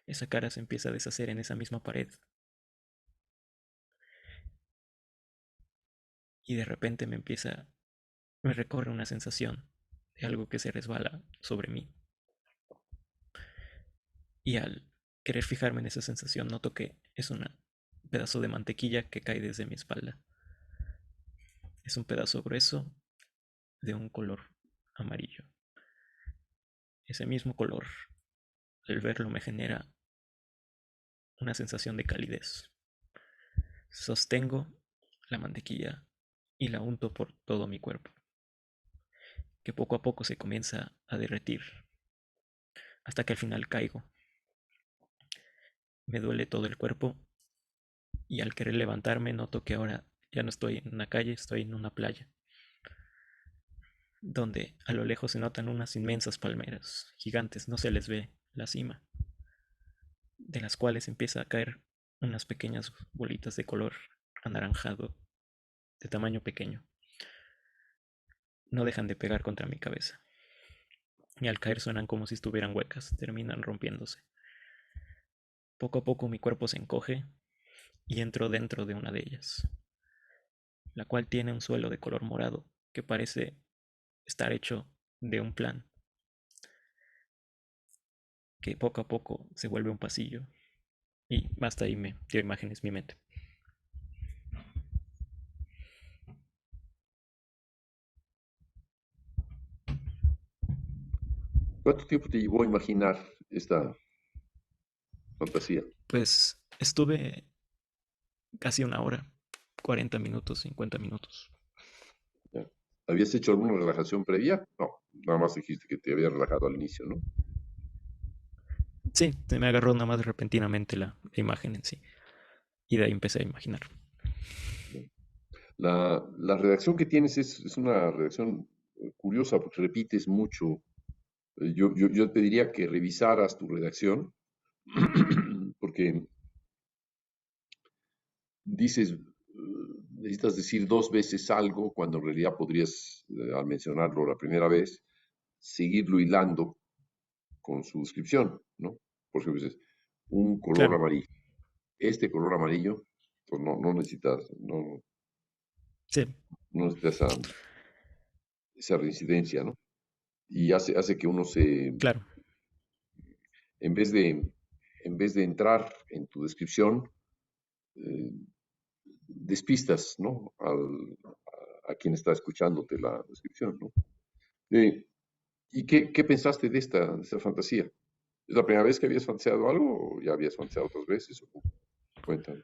Esa cara se empieza a deshacer en esa misma pared. Y de repente me recorre una sensación de algo que se resbala sobre mí. Y al querer fijarme en esa sensación, noto que es un pedazo de mantequilla que cae desde mi espalda. Es un pedazo grueso de un color amarillo. Ese mismo color, al verlo, me genera una sensación de calidez. Sostengo la mantequilla y la unto por todo mi cuerpo, que poco a poco se comienza a derretir, hasta que al final caigo. Me duele todo el cuerpo y al querer levantarme noto que ahora ya no estoy en una calle, estoy en una playa, donde a lo lejos se notan unas inmensas palmeras gigantes, no se les ve la cima, de las cuales empieza a caer unas pequeñas bolitas de color anaranjado de tamaño pequeño. No dejan de pegar contra mi cabeza, y al caer suenan como si estuvieran huecas, terminan rompiéndose. Poco a poco mi cuerpo se encoge y entro dentro de una de ellas, la cual tiene un suelo de color morado que parece estar hecho de un plan, que poco a poco se vuelve un pasillo. Y hasta ahí me dio imágenes mi mente. ¿Cuánto tiempo te llevó a imaginar esta fantasía? Pues estuve casi una hora, 40 minutos, 50 minutos. ¿Ya? ¿Habías hecho alguna relajación previa? No, nada más dijiste que te había relajado al inicio, ¿no? Sí, se me agarró nada más repentinamente la imagen en sí. Y de ahí empecé a imaginar. La redacción que tienes es una redacción curiosa porque repites mucho. Yo te diría que revisaras tu redacción porque dices, necesitas decir dos veces algo cuando en realidad podrías, al mencionarlo la primera vez, seguirlo hilando con su descripción, ¿no? Por ejemplo, dices, un color Claro, amarillo. Este color amarillo, pues no necesitas, sí, no necesitas esa reincidencia, ¿no? Y hace que uno claro. en vez de, en vez de entrar en tu descripción, eh, despistas, ¿no? A quien está escuchándote la descripción, ¿no? Eh, ¿Y qué pensaste de esta fantasía? ¿Es la primera vez que habías fantaseado algo o ya habías fantaseado otras veces? Cuéntame.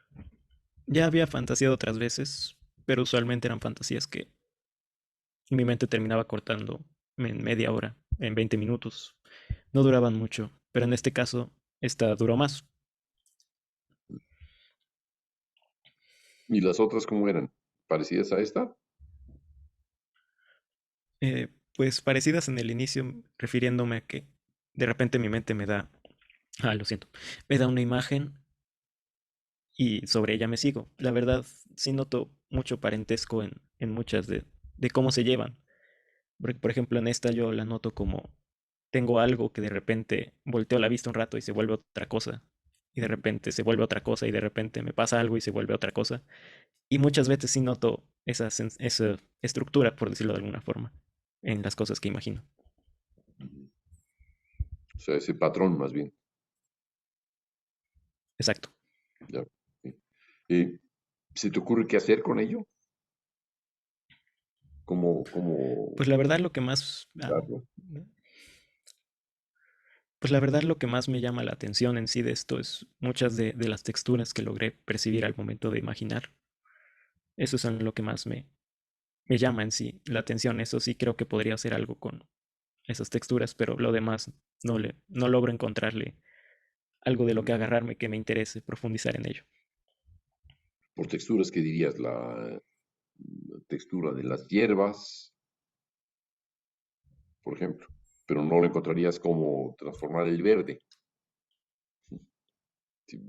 Ya había fantaseado otras veces, pero usualmente eran fantasías que mi mente terminaba cortando en media hora, en 20 minutos. No duraban mucho, pero en este caso, esta duró más. ¿Y las otras cómo eran? ¿Parecidas a esta? Pues parecidas en el inicio, refiriéndome a que de repente mi mente me da, lo siento, me da una imagen y sobre ella me sigo. La verdad, sí noto mucho parentesco en muchas de cómo se llevan. Porque, por ejemplo, en esta yo la noto como tengo algo que de repente volteo la vista un rato y se vuelve otra cosa. Y de repente se vuelve otra cosa y de repente me pasa algo y se vuelve otra cosa. Y muchas veces sí noto esa estructura, por decirlo de alguna forma, en las cosas que imagino. O sea, ese patrón más bien. Exacto. Ya. Sí. Eh, ¿Se te ocurre qué hacer con ello? ¿Cómo Pues la verdad lo que más... darlo? Pues la verdad lo que más me llama la atención en sí de esto es muchas de las texturas que logré percibir al momento de imaginar. Eso es lo que más me llama en sí la atención. Eso sí creo que podría hacer algo con esas texturas, pero lo demás no logro encontrarle algo de lo que agarrarme que me interese profundizar en ello. Por texturas, ¿qué dirías? La textura de las hierbas, por ejemplo. Pero no lo encontrarías como transformar el verde.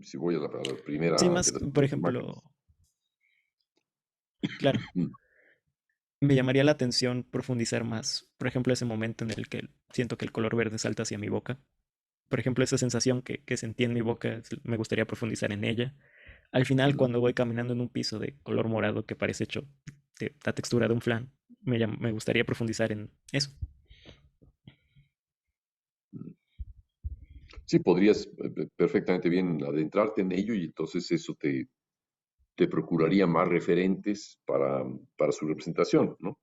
Si voy a la Sí, primera de más, las por primeras ejemplo, imágenes. claro, Mm, me llamaría la atención profundizar más, por ejemplo, ese momento en el que siento que el color verde salta hacia mi boca. Por ejemplo, esa sensación que sentí en mi boca, me gustaría profundizar en ella. Al final, mm, cuando voy caminando en un piso de color morado que parece hecho de la textura de un flan, me gustaría profundizar en eso. mm. Sí, podrías perfectamente bien adentrarte en ello y entonces eso te procuraría más referentes para su representación, ¿no?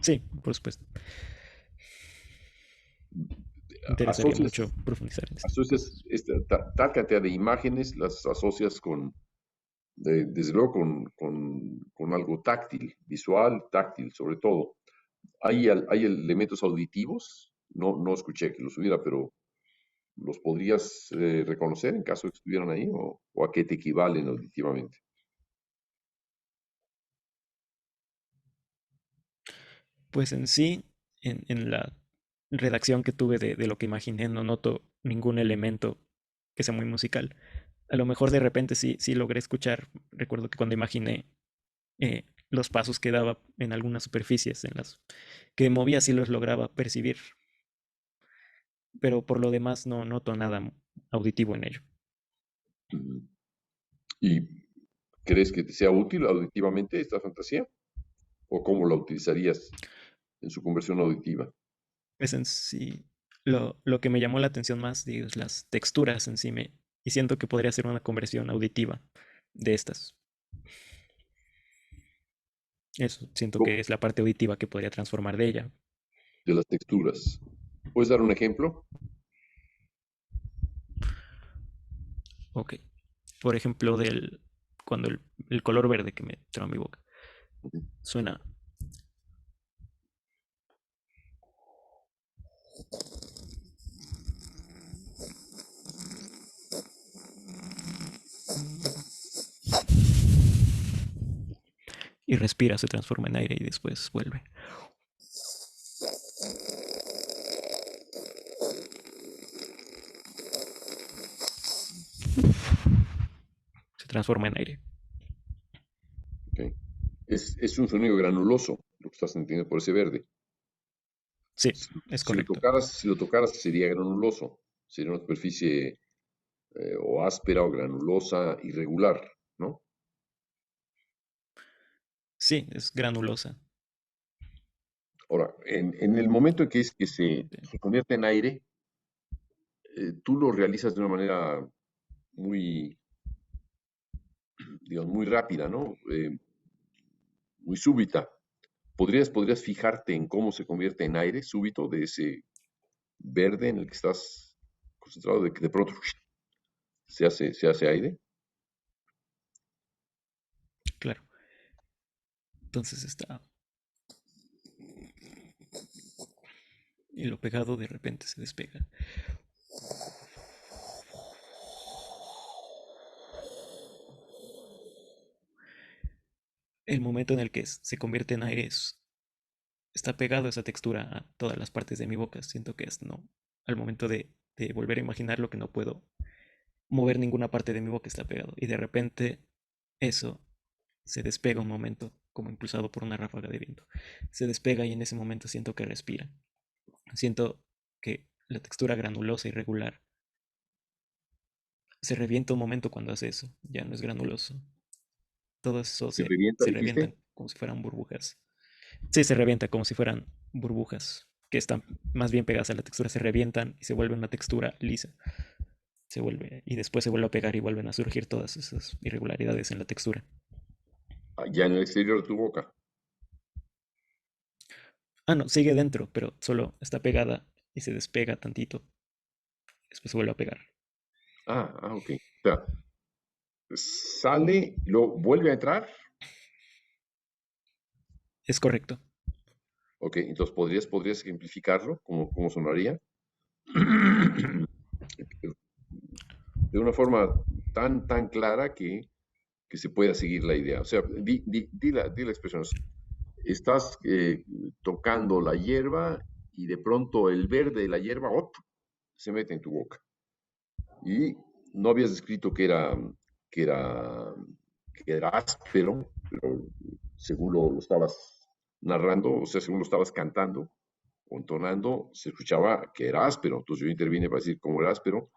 Sí, por supuesto. Me interesaría Asocias, mucho profundizar en esto. asocias tal cantidad de imágenes, las asocias desde luego con algo táctil, visual, táctil, sobre todo. ¿Hay elementos auditivos? No escuché que los hubiera, pero ¿los podrías reconocer en caso de que estuvieran ahí o a qué te equivalen auditivamente? Pues en sí, en la redacción que tuve de lo que imaginé, no noto ningún elemento que sea muy musical. A lo mejor de repente sí logré escuchar. Recuerdo que cuando imaginé los pasos que daba en algunas superficies en las que movía, sí los lograba percibir, pero por lo demás no noto nada auditivo en ello. Mm. ¿Y crees que te sea útil auditivamente esta fantasía? ¿O cómo la utilizarías en su conversión auditiva? Pues en sí, lo que me llamó la atención más, digo, es las texturas en sí, y siento que podría ser una conversión auditiva de estas. Eso, siento Co- que es la parte auditiva que podría transformar de ella. De las texturas. ¿Puedes dar un ejemplo? Ok. Por ejemplo, cuando el color verde que me entró a mi boca Ujú. suena. Y respira, se transforma en aire y después vuelve. Se transforma en aire. Ok. Es un sonido granuloso, lo que estás entendiendo por ese verde. Sí, Si, es si lo correcto. tocaras, si lo tocaras sería granuloso. Sería una superficie o áspera o granulosa, irregular, ¿no? Sí, es granulosa. Ahora, en el momento en que es que se convierte en aire, tú lo realizas de una manera muy, digamos, muy rápida, ¿no? Muy súbita. ¿Podrías fijarte en cómo se convierte en aire súbito de ese verde en el que estás concentrado, de que de pronto se hace aire? Claro. Entonces está. Y lo pegado de repente se despega. El momento en el que se convierte en aire está pegado esa textura a todas las partes de mi boca. Siento que es no. Al momento de volver a imaginarlo, que no puedo mover ninguna parte de mi boca, está pegado. Y de repente eso se despega un momento, como impulsado por una ráfaga de viento. Se despega y en ese momento siento que respira. Siento que la textura granulosa y regular se revienta un momento cuando hace eso. Ya no es granuloso. Todo eso ¿Se revienta, se dijiste? revientan como si fueran burbujas. Sí, se revienta como si fueran burbujas que están más bien pegadas a la textura. Se revientan y se vuelve una textura lisa. Se vuelve y después se vuelve a pegar y vuelven a surgir todas esas irregularidades en la textura. Ya en el exterior de tu boca. Ah, no, sigue dentro, pero solo está pegada y se despega tantito. Después se vuelve a pegar. Ok. O sea, sale, luego vuelve a entrar. Es correcto. Ok, entonces podrías ejemplificarlo, cómo sonaría. De una forma tan clara que se pueda seguir la idea. O sea, di la expresión. Estás tocando la hierba y de pronto el verde de la hierba se mete en tu boca. Y no habías descrito que era, que era áspero, pero según lo estabas narrando, o sea, según lo estabas cantando o entonando, se escuchaba que era áspero. Entonces yo intervine para decir cómo era áspero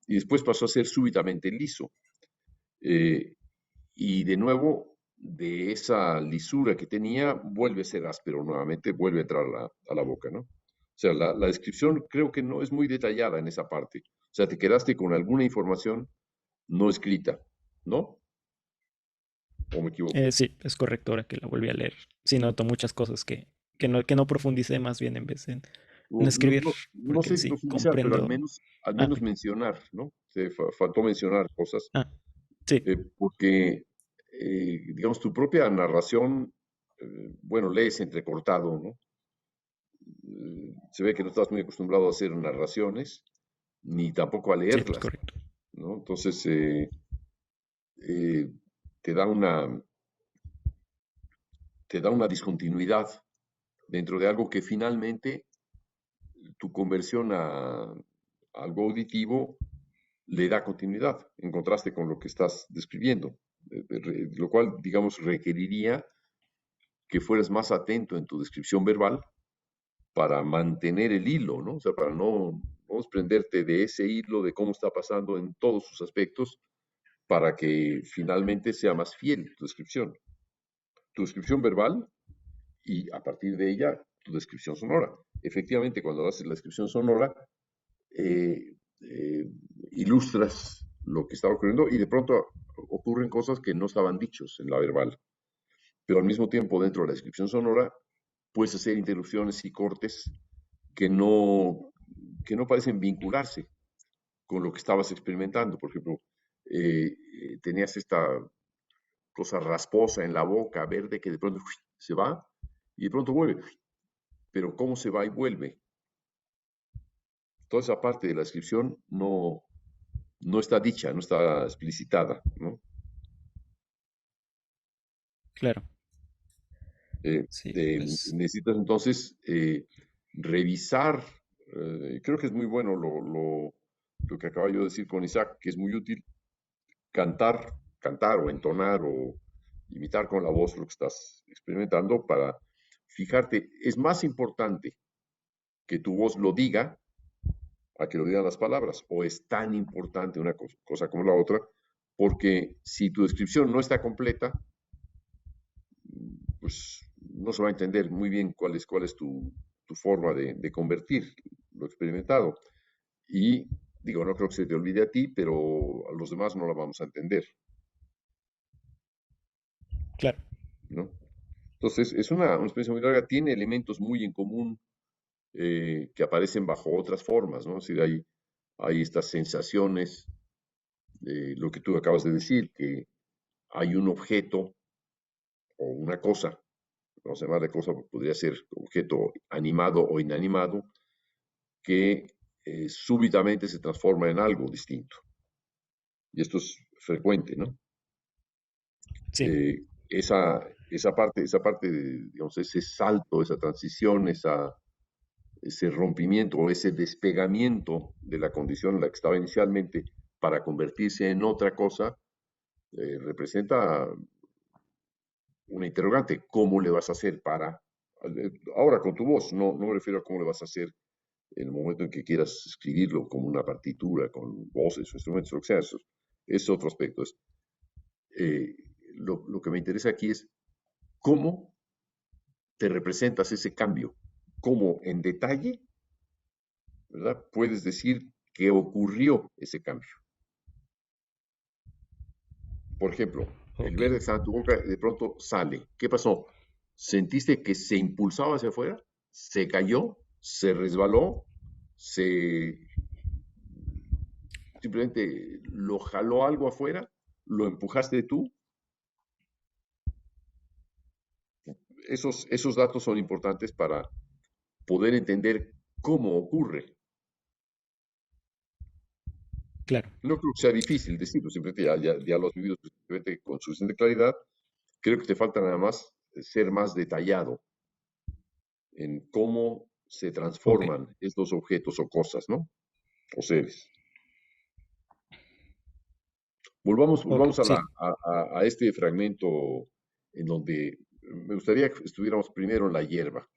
y después pasó a ser súbitamente liso. Eh, y de nuevo, de esa lisura que tenía, vuelve a ser áspero nuevamente, vuelve a entrar a la boca, ¿no? O sea, la descripción creo que no es muy detallada en esa parte. O sea, te quedaste con alguna información no escrita, ¿no? ¿O me equivoco? Sí, es correcto ahora que la volví a leer. Sí, noto muchas cosas que no profundicé más bien en vez en escribir, No porque sé si sí, profundizar, pero comprendo. al Ah, menos mencionar, ¿no? Faltó mencionar cosas, ah, sí, porque, digamos, tu propia narración, bueno, lees entrecortado, ¿no? Se ve que no estás muy acostumbrado a hacer narraciones, ni tampoco a sí, es leerlas, correcto. ¿no? Entonces, eh, te da una, te da una discontinuidad dentro de algo que finalmente tu conversión a algo auditivo le da continuidad en contraste con lo que estás describiendo, lo cual, digamos, requeriría que fueras más atento en tu descripción verbal para mantener el hilo, ¿no? O sea, para no desprenderte de ese hilo de cómo está pasando en todos sus aspectos, para que finalmente sea más fiel tu descripción. Tu descripción verbal y a partir de ella tu descripción sonora. Efectivamente, cuando haces la descripción sonora, eh, eh, ilustras lo que está ocurriendo y de pronto ocurren cosas que no estaban dichos en la verbal. Pero al mismo tiempo, dentro de la descripción sonora, puedes hacer interrupciones y cortes que no parecen vincularse con lo que estabas experimentando. Por ejemplo, tenías esta cosa rasposa en la boca, verde, que de pronto se va y de pronto vuelve. Pero cómo se va y vuelve, toda esa parte de la descripción no está dicha, no está explicitada, ¿no? Claro, sí, pues Necesitas entonces revisar, creo que es muy bueno lo que acaba yo de decir con Isaac, que es muy útil cantar o entonar o imitar con la voz lo que estás experimentando para fijarte, es más importante que tu voz lo diga a que lo digan las palabras, o es tan importante una cosa como la otra, porque si tu descripción no está completa, pues no se va a entender muy bien cuál es tu forma de convertir lo experimentado. Y digo, no creo que se te olvide a ti, pero a los demás no la vamos a entender, claro, ¿no? Entonces, es una experiencia muy larga, tiene elementos muy en común que aparecen bajo otras formas, ¿no? Es decir, hay estas sensaciones, lo que tú acabas de decir, que hay un objeto o una cosa, vamos a llamarle cosa, podría ser objeto animado o inanimado, que súbitamente se transforma en algo distinto. Y esto es frecuente, ¿no? sí, Esa parte, digamos, ese salto, esa transición, ese rompimiento o ese despegamiento de la condición en la que estaba inicialmente para convertirse en otra cosa, representa una interrogante. ¿Cómo le vas a hacer para, ahora con tu voz, no me refiero a cómo le vas a hacer en el momento en que quieras escribirlo como una partitura, con voces o instrumentos, lo que sea, eso es otro aspecto. Eh, lo que me interesa aquí es cómo te representas ese cambio, cómo en detalle, ¿verdad? Puedes decir que ocurrió ese cambio. Por ejemplo, el ok. verde que estaba en tu boca de pronto sale. ¿Qué pasó? ¿Sentiste que se impulsaba hacia afuera? ¿Se cayó? ¿Se resbaló? se simplemente lo jaló algo afuera, lo empujaste tú. Esos datos son importantes para poder entender cómo ocurre. Claro, No creo que sea difícil decirlo, simplemente ya lo has vivido suficientemente con suficiente claridad. Creo que te falta nada más ser más detallado en cómo se ok, transforman estos objetos o cosas, ¿no? O seres. Volvamos, ok, volvamos sí, a este fragmento en donde me gustaría que estuviéramos primero en la hierba.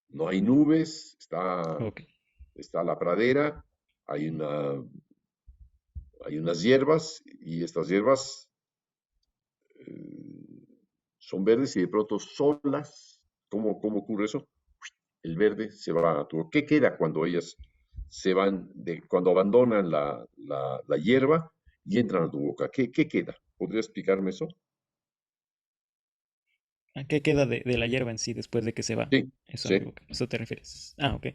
No hay nubes, ok, está la pradera, hay hay unas hierbas y estas hierbas eh, son verdes y de pronto solas. ¿Cómo ocurre eso? El verde se va a tu. ¿Qué queda cuando ellas se van, cuando abandonan la hierba y entran a tu boca? ¿Qué queda? ¿Podría explicarme eso? ¿a qué queda de la hierba en sí después de que se va? Sí, Eso, sí, ¿eso te refieres? Ah, ok.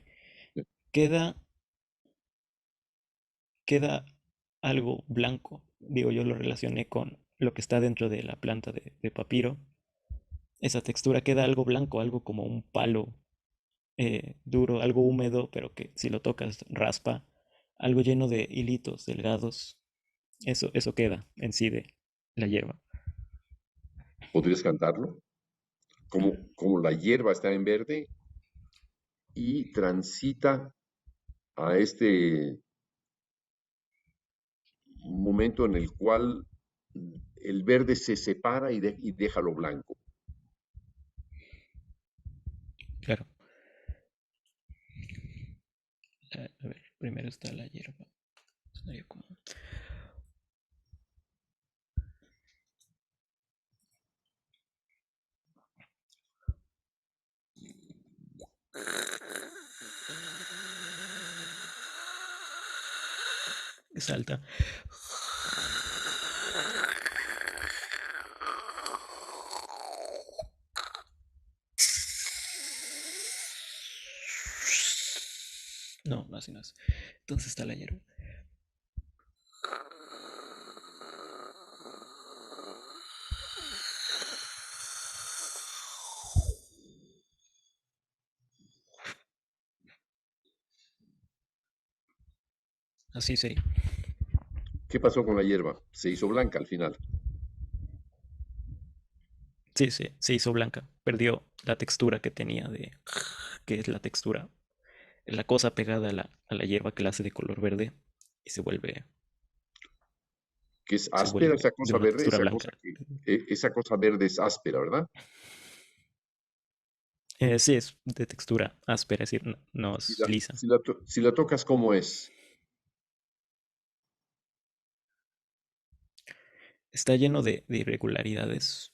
sí. Queda, queda algo blanco. Digo, yo lo relacioné con lo que está dentro de la planta de papiro. Esa textura queda algo blanco, algo como un palo duro, algo húmedo, pero que si lo tocas raspa, algo lleno de hilitos delgados. Eso queda en sí de la hierba. ¿Podrías cantarlo? Como la hierba está en verde y transita a este momento en el cual el verde se separa y deja lo blanco. Claro. A ver, primero está la hierba. Sonaría como... Salta. No, no así no es. Entonces está la hierba. Así sería. ¿Qué pasó con la hierba? Se hizo blanca al final. Sí, sí, se hizo blanca. Perdió la textura que tenía de... que es la textura. La cosa pegada a la hierba que la hace de color verde y Que es se áspera vuelve esa de cosa una verde, textura blanca. esa cosa verde es áspera, ¿verdad? Sí, es de textura áspera, es decir, no, no Si es la, lisa. si la tocas, ¿cómo es? Está lleno de irregularidades,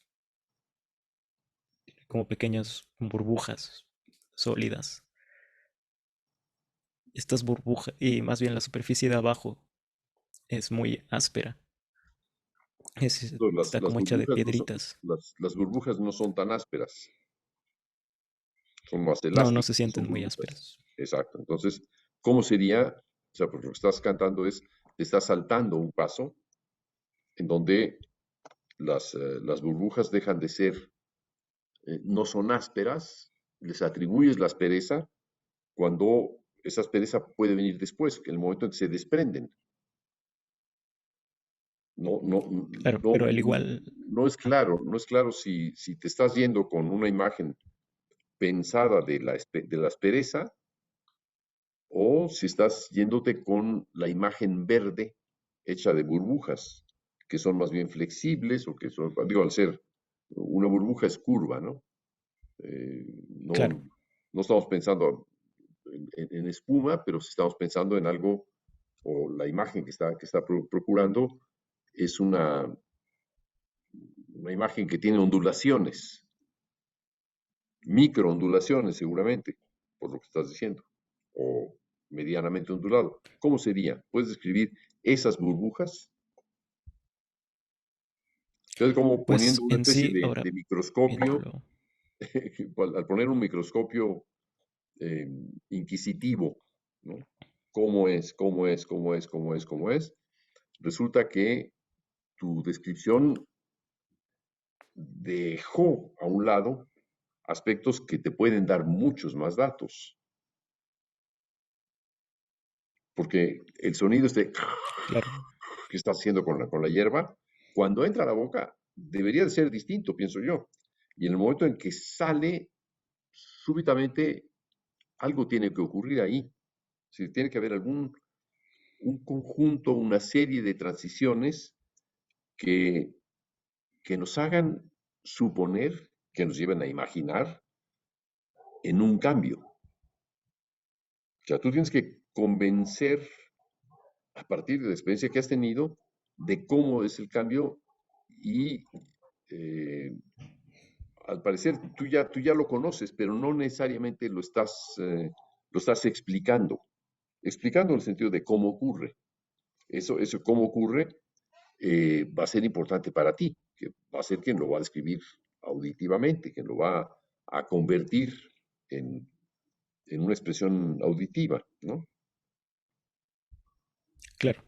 como pequeñas burbujas sólidas. Estas burbujas, y más bien la superficie de abajo, es muy áspera. No, Está como hecha de piedritas. las burbujas no son tan ásperas, son más No, no se elásticas, no son sienten muy burbujas. ásperas. Exacto. Entonces, ¿cómo sería? O sea, porque lo que estás cantando es, te estás saltando un paso en donde las burbujas dejan de ser, no son ásperas, les atribuyes la aspereza cuando esa aspereza puede venir después, en el momento en que se desprenden. No, no, Claro, no, pero al igual, ah, no es claro si te estás yendo con una imagen pensada de la aspereza o si estás yéndote con la imagen verde hecha de burbujas, que son más bien flexibles o que son, digo, al ser una burbuja es curva, ¿no? claro, No estamos pensando en espuma, pero sí estamos pensando en algo, o la imagen que está procurando es una imagen que tiene ondulaciones, microondulaciones seguramente, por lo que estás diciendo, o medianamente ondulado. ¿Cómo sería? ¿Puedes describir esas burbujas? Entonces, como poniendo pues una en especie sí, ahora de microscopio, viéndolo, al poner un microscopio inquisitivo, ¿no? ¿Cómo es? ¿Cómo es? ¿Cómo es? ¿Cómo es? ¿Cómo es? Resulta que tu descripción dejó a un lado aspectos que te pueden dar muchos más datos, porque el sonido Claro, que estás haciendo con la hierba, cuando entra a la boca, debería de ser distinto, pienso yo. Y en el momento en que sale, súbitamente algo tiene que ocurrir ahí. Si tiene que haber un conjunto, una serie de transiciones que, que nos hagan suponer, que nos lleven a imaginar en un cambio. O sea, tú tienes que convencer a partir de la experiencia que has tenido de cómo es el cambio y eh, al parecer tú ya lo conoces, pero no necesariamente lo estás explicando. Explicando en el sentido de cómo ocurre. Eso cómo ocurre va a ser importante para ti, que va a ser quien lo va a describir auditivamente, quien lo va a convertir en, en una expresión auditiva, ¿no? claro.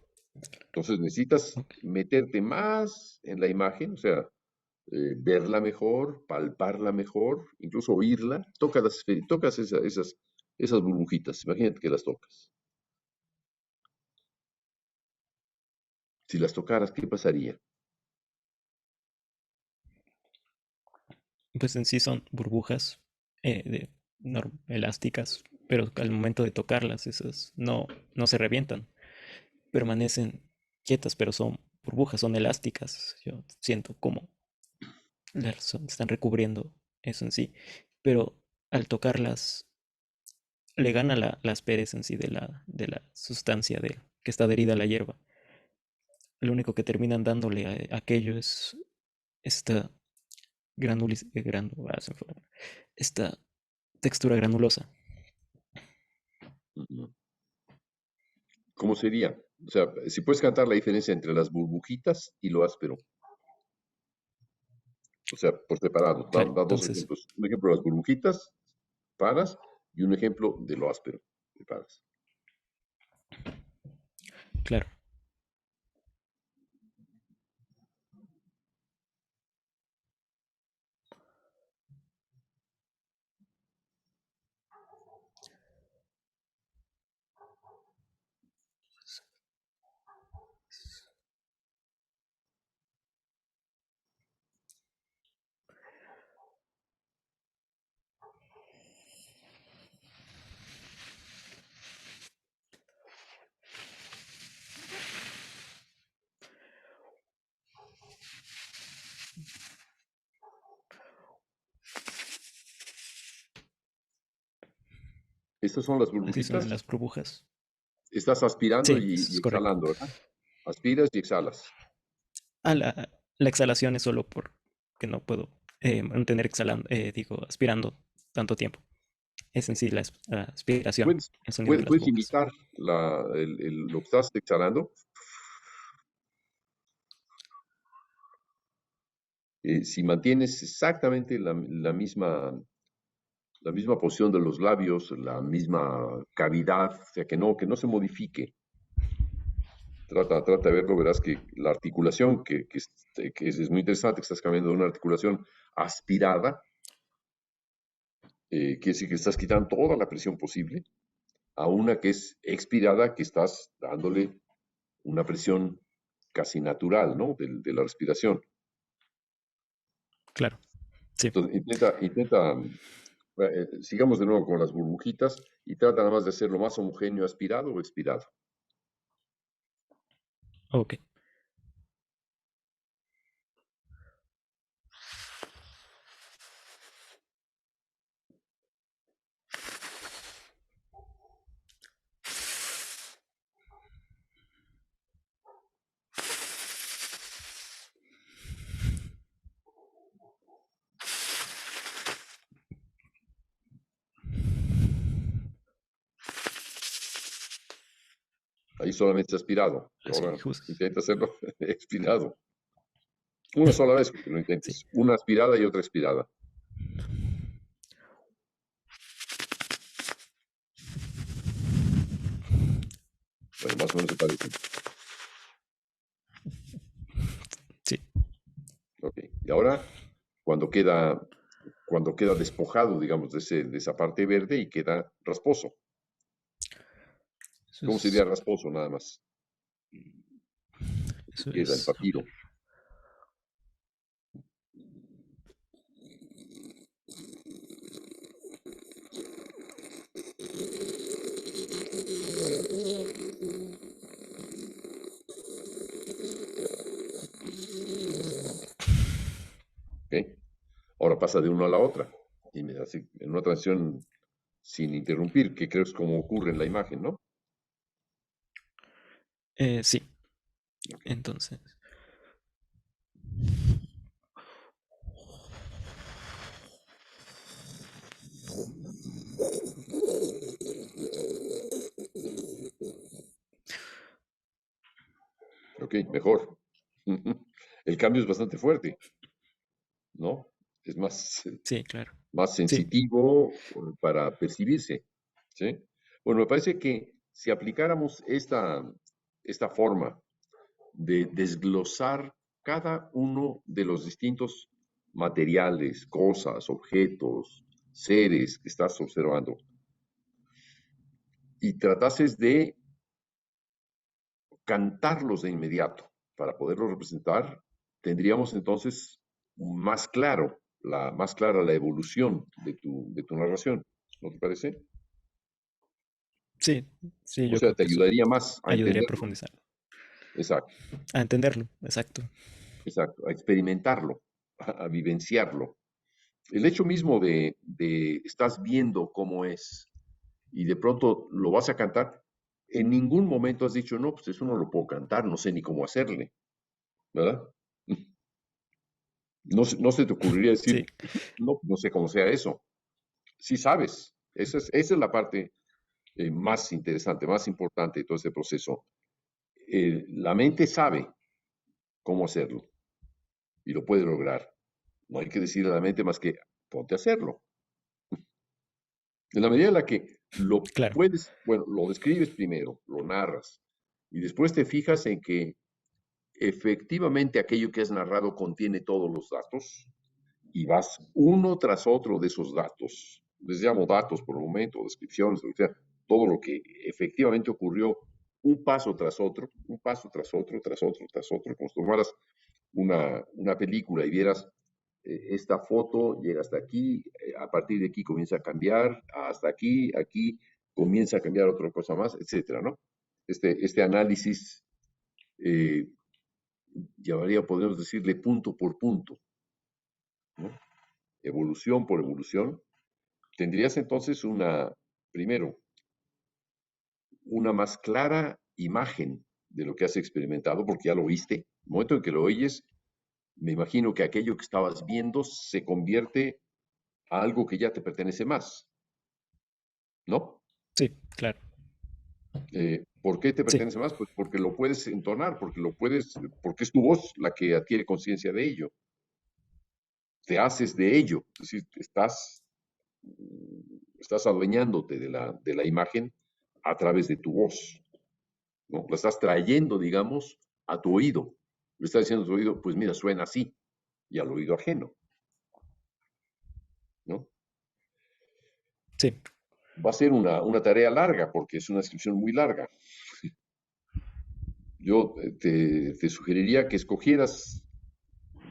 Entonces necesitas Ok. meterte más en la imagen, o sea, verla mejor, palparla mejor, incluso oírla. Tocas esas burbujitas, imagínate que las tocas. Si las tocaras, ¿qué pasaría? Pues en sí son burbujas elásticas, pero al momento de tocarlas, esas no se revientan, permanecen quietas, pero son burbujas, son elásticas. Yo siento como están recubriendo eso en sí, pero al tocarlas le gana la aspereza en sí de la sustancia que está adherida a la hierba. Lo único que terminan dándole a aquello es esta se me fue esta textura granulosa. Ujú. ¿Cómo sería? O sea, si puedes cantar la diferencia entre las burbujitas y lo áspero. O sea, por separado. Claro, Da dos entonces, ejemplos. Un ejemplo de las burbujitas, paras, y un ejemplo de lo áspero, paras. claro. Estas son las Así son burbujitas. las burbujas. Estás aspirando Sí, eso y es correcto. exhalando, ¿verdad? Aspiras y exhalas. Ah, la exhalación es solo porque no puedo mantener aspirando tanto tiempo. Es en sí la aspiración, Puedes, el sonido de las puedes burbujas. imitar lo que estás exhalando. Si mantienes exactamente la misma posición de los labios, la misma cavidad, o sea, que no se modifique. Trata de verlo, verás que la articulación, que es muy interesante, que estás cambiando de una articulación aspirada, quiere decir que estás quitando toda la presión posible, a una que es expirada, que estás dándole una presión casi natural, ¿no? De la respiración. Claro, sí. Entonces, sigamos de nuevo con las burbujitas y trata nada más de hacerlo más homogéneo, aspirado o expirado. Ok. Ahí solamente aspirado. Así, Ahora justo. intenta hacerlo expirado. Una sola vez que lo Sí. intentes. Una aspirada y otra expirada. Bueno, más o menos se parecen. Sí. Ok. Y ahora, cuando queda, cuando queda despojado, digamos, de esa parte verde y queda rasposo. Eso ¿Cómo sería es, rasposo nada más? eso Queda el es. papiro. ¿Ok? Ahora pasa de uno a la otra. Y así, en una transición sin interrumpir, que creo es como ocurre en la imagen, ¿no? Sí, Ok. entonces. Ok, mejor. El cambio es bastante fuerte, ¿no? Es más, Sí, claro. más Sí, sensitivo para percibirse, ¿sí? Bueno, me parece que si aplicáramos esta forma de desglosar cada uno de los distintos materiales, cosas, objetos, seres que estás observando, y tratases de cantarlos de inmediato para poderlos representar, tendríamos entonces más clara la evolución de tu narración, ¿no te parece? sí, sí, O yo sea, creo te que eso ayudaría más a ayudaría a entenderlo. profundizar, Exacto, a entenderlo, exacto. exacto, a experimentarlo, a vivenciarlo. El hecho mismo de estás viendo cómo es y de pronto lo vas a cantar, en ningún momento has dicho, no, pues eso no lo puedo cantar, no sé ni cómo hacerle, ¿verdad? No se te ocurriría decir, Sí, no, no sé cómo sea eso. Sí sabes. Esa es la parte más interesante, más importante de todo este proceso. La mente sabe cómo hacerlo y lo puede lograr. No hay que decirle a la mente más que ponte a hacerlo. En la medida en la que lo claro. puedes, bueno, lo describes primero, lo narras, y después te fijas en que efectivamente aquello que has narrado contiene todos los datos, y vas uno tras otro de esos datos. Les llamo datos por el momento, descripciones, o sea, todo lo que efectivamente ocurrió, un paso tras otro, un paso tras otro, tras otro, tras otro, como si tomaras una película y vieras esta foto, llega hasta aquí, a partir de aquí comienza a cambiar, hasta aquí, aquí comienza a cambiar otra cosa más, etcétera, ¿no? Este análisis eh, llevaría, podríamos decirle, punto por punto, ¿no? Evolución por evolución, tendrías entonces primero, una más clara imagen de lo que has experimentado, porque ya lo viste. En el momento en que lo oyes, me imagino que aquello que estabas viendo se convierte a algo que ya te pertenece más, ¿no? Sí, claro. ¿Por qué te Sí, pertenece más? Pues porque lo puedes entonar, porque es tu voz la que adquiere conciencia de ello. Te haces de ello, es decir, estás adueñándote de la imagen a través de tu voz, ¿no? La estás trayendo, digamos, a tu oído. Le estás diciendo a tu oído, pues mira, suena así, y al oído ajeno, ¿no? sí, Va a ser una tarea larga, porque es una descripción muy larga. Yo te sugeriría que escogieras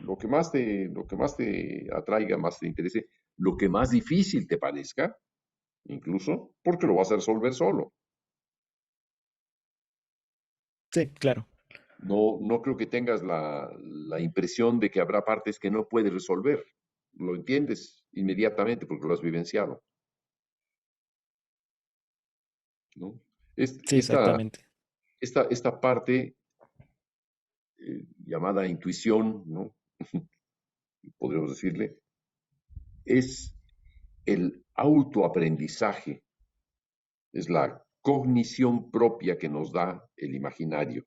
lo que más te atraiga, más te interese, lo que más difícil te parezca, incluso, porque lo vas a resolver solo. sí, claro. No creo que tengas la impresión de que habrá partes que no puedes resolver. Lo entiendes inmediatamente porque lo has vivenciado, ¿no? Es- Sí, esta, exactamente. esta parte llamada intuición, ¿no? Podríamos decirle, es el autoaprendizaje, es la cognición propia que nos da el imaginario.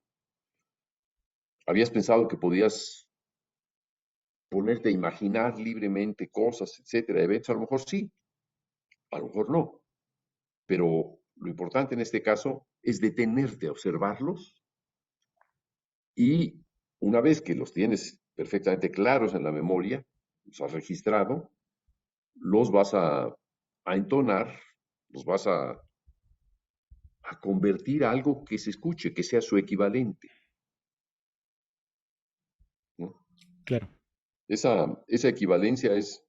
¿Habías pensado que podías ponerte a imaginar libremente cosas, etcétera, eventos? A lo mejor sí, a lo mejor no. Pero lo importante en este caso es detenerte a observarlos y una vez que los tienes perfectamente claros en la memoria, los has registrado, los vas a entonar, los vas a convertir a algo que se escuche, que sea su equivalente, ¿no? Claro. Esa equivalencia es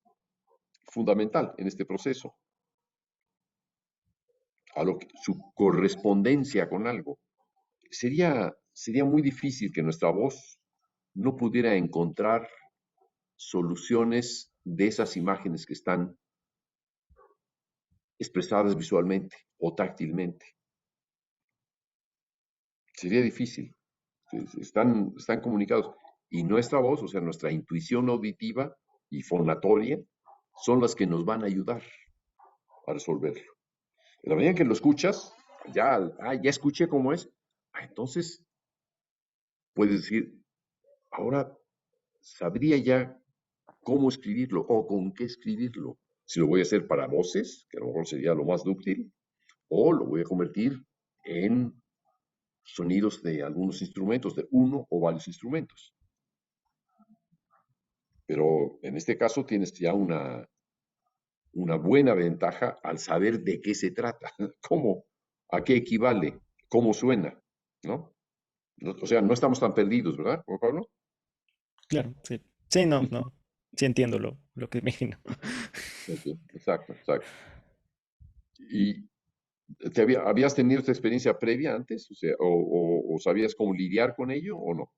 fundamental en este proceso, su correspondencia con algo. Sería muy difícil que nuestra voz no pudiera encontrar soluciones de esas imágenes que están expresadas visualmente o táctilmente. Sería difícil. Están comunicados. Y nuestra voz, o sea, nuestra intuición auditiva y fonatoria, son las que nos van a ayudar a resolverlo. En la medida en que lo escuchas, ya escuché cómo es, entonces puedes decir, ahora sabría ya cómo escribirlo o con qué escribirlo. Si lo voy a hacer para voces, que a lo mejor sería lo más dúctil, o lo voy a convertir en sonidos de algunos instrumentos, de uno o varios instrumentos. Pero en este caso tienes ya una buena ventaja al saber de qué se trata, cómo, a qué equivale, cómo suena, ¿no? O sea, no estamos tan perdidos, ¿verdad, Juan Pablo? Claro, sí. Sí, no, no. Sí entiendo lo que imagino. Ok, exacto, exacto. ¿Y habías tenido esta experiencia previa antes? O sea, o sabías cómo lidiar con ello o no?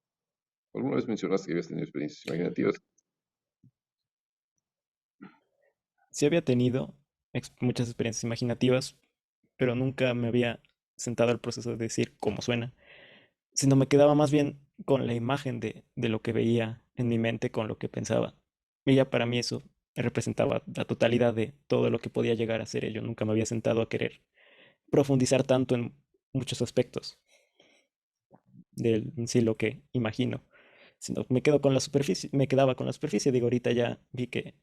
¿Alguna vez mencionaste que habías tenido experiencias imaginativas? Sí había tenido muchas experiencias imaginativas, pero nunca me había sentado al proceso de decir cómo suena, sino me quedaba más bien con la imagen de lo que veía en mi mente, con lo que pensaba. Y ya para mí eso representaba la totalidad de todo lo que podía llegar a ser. Yo nunca me había sentado a querer profundizar tanto en muchos aspectos de en sí lo que imagino, sino me quedo con la superficie, me quedaba con la superficie. Digo, ahorita ya vi que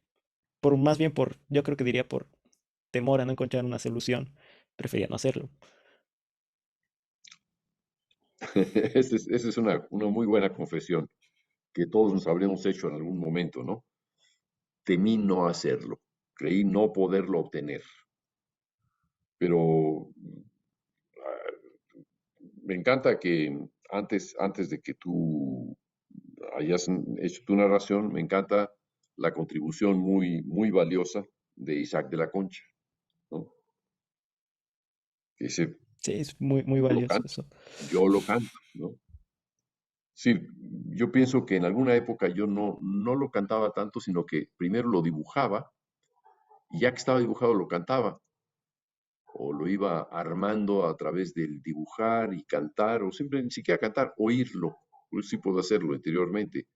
más bien yo creo que diría por temor a no encontrar una solución, prefería no hacerlo. Esa es una muy buena confesión que todos nos habríamos hecho en algún momento, ¿no? Temí no hacerlo, creí no poderlo obtener, pero me encanta que antes de que tú hayas hecho tu narración, me encanta la contribución muy, muy valiosa de Isaac de la Concha, ¿no? Que dice, Sí, es muy, muy yo lo valioso canto, eso. yo lo canto, ¿no? Sí, yo pienso que en alguna época yo no lo cantaba tanto, sino que primero lo dibujaba y ya que estaba dibujado lo cantaba o lo iba armando a través del dibujar y cantar o siempre ni siquiera cantar, oírlo. Pues sí puedo hacerlo interiormente,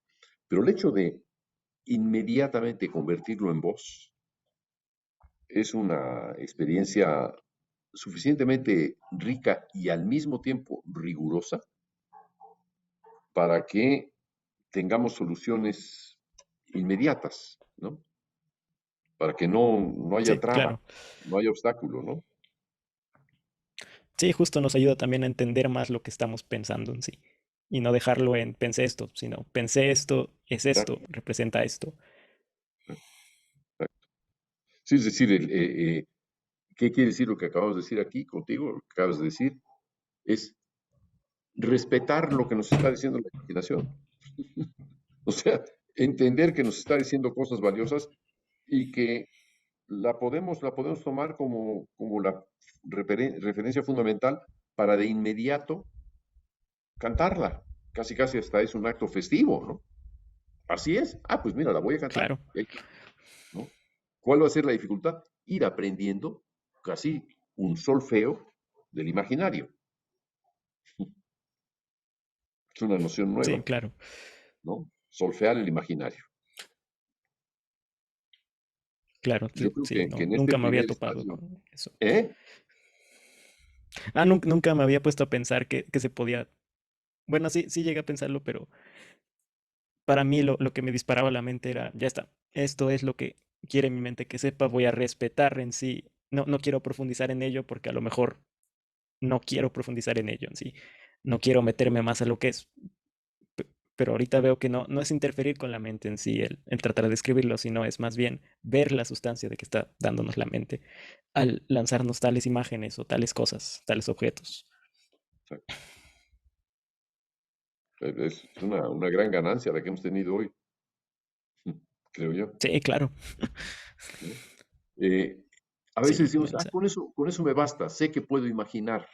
pero el hecho de inmediatamente convertirlo en voz es una experiencia suficientemente rica y al mismo tiempo rigurosa para que tengamos soluciones inmediatas, ¿no? Para que no haya Sí, traba, claro. no haya obstáculo, ¿no? Sí, justo nos ayuda también a entender más lo que estamos pensando en sí. Y no dejarlo en pensé esto, sino pensé esto, es esto, Exacto, representa esto. exacto. Sí, es decir, ¿qué quiere decir lo que acabamos de decir aquí contigo? Lo que acabas de decir es respetar lo que nos está diciendo la imaginación. O sea, entender que nos está diciendo cosas valiosas y que la podemos tomar como la referencia fundamental para de inmediato cantarla. Casi, casi hasta es un acto festivo, ¿no? Así es. Pues mira, la voy a cantar. Claro, Y ahí está, ¿no? ¿Cuál va a ser la dificultad? Ir aprendiendo casi un solfeo del imaginario. Es una noción sí, nueva, claro, ¿no? Solfear el imaginario. claro, Yo sí, creo sí, que no, en este nunca me había primer topado estadio, con eso. ¿eh? Nunca me había puesto a pensar que se podía. Bueno, sí, sí llegué a pensarlo, pero para mí lo que me disparaba a la mente era, ya está, esto es lo que quiere mi mente que sepa, voy a respetar en sí. No, no quiero profundizar en ello porque a lo mejor no quiero profundizar en ello en sí. No quiero meterme más a lo que es. Pero ahorita veo que no es interferir con la mente en sí el tratar de describirlo, sino es más bien ver la sustancia de que está dándonos la mente al lanzarnos tales imágenes o tales cosas, tales objetos. Exacto. Es una gran ganancia la que hemos tenido hoy, creo yo, Sí, claro. ¿no? Eh, a veces Sí, decimos, con eso me basta, sé que puedo imaginar,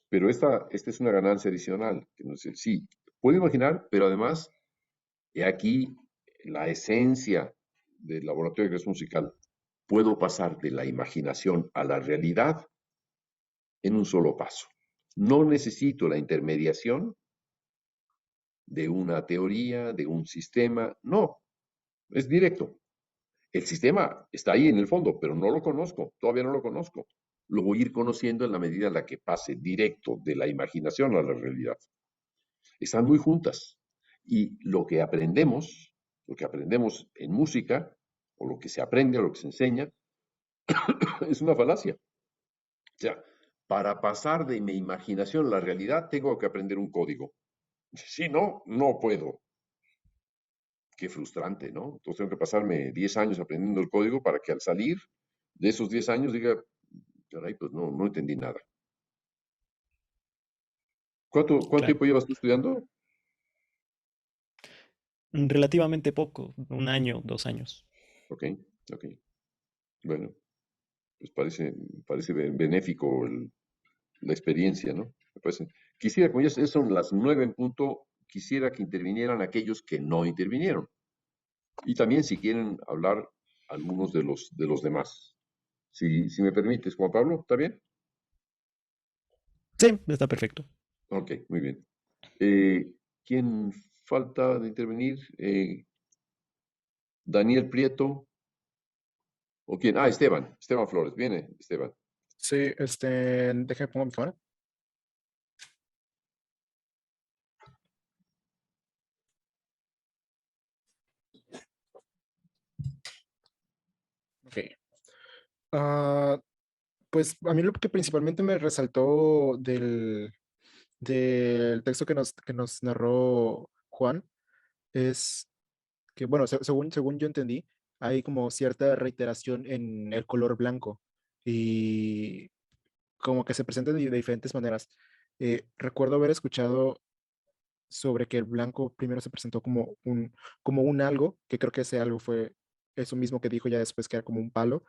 pero esta es una ganancia adicional, que nos dice, sí, puedo imaginar, pero además, he aquí la esencia del laboratorio de creación musical. Puedo pasar de la imaginación a la realidad en un solo paso. No necesito la intermediación de una teoría, de un sistema, no, es directo. El sistema está ahí en el fondo, pero no lo conozco, todavía no lo conozco. Lo voy a ir conociendo en la medida en la que pase directo de la imaginación a la realidad. Están muy juntas. Y lo que aprendemos en música, o lo que se aprende, o lo que se enseña, es una falacia. O sea, para pasar de mi imaginación a la realidad, tengo que aprender un código. Si no, no puedo. Qué frustrante, ¿no? Entonces tengo que pasarme 10 años aprendiendo el código para que al salir de esos 10 años diga, caray, pues no entendí nada. ¿Cuánto Claro. tiempo llevas tú estudiando? Relativamente poco, 1 año, 2 años. Ok, ok. Bueno, pues parece benéfico la experiencia, ¿no? Me parece. Quisiera, como ya son las 9 en punto, quisiera que intervinieran aquellos que no intervinieron. Y también si quieren hablar algunos de los demás. Si me permites, Juan Pablo, ¿está bien? Sí, está perfecto. Ok, muy bien. ¿Quién falta de intervenir? Daniel Prieto. ¿O quién? Ah, Esteban Flores. Viene, Esteban. Sí, déjame pongo mi cámara. Ok. Ah, pues a mí lo que principalmente me resaltó del texto que nos narró Juan es que, bueno, según yo entendí, hay como cierta reiteración en el color blanco y como que se presenta de diferentes maneras. Recuerdo haber escuchado sobre que el blanco primero se presentó como un algo, que creo que ese algo fue eso mismo que dijo ya después, que era como un palo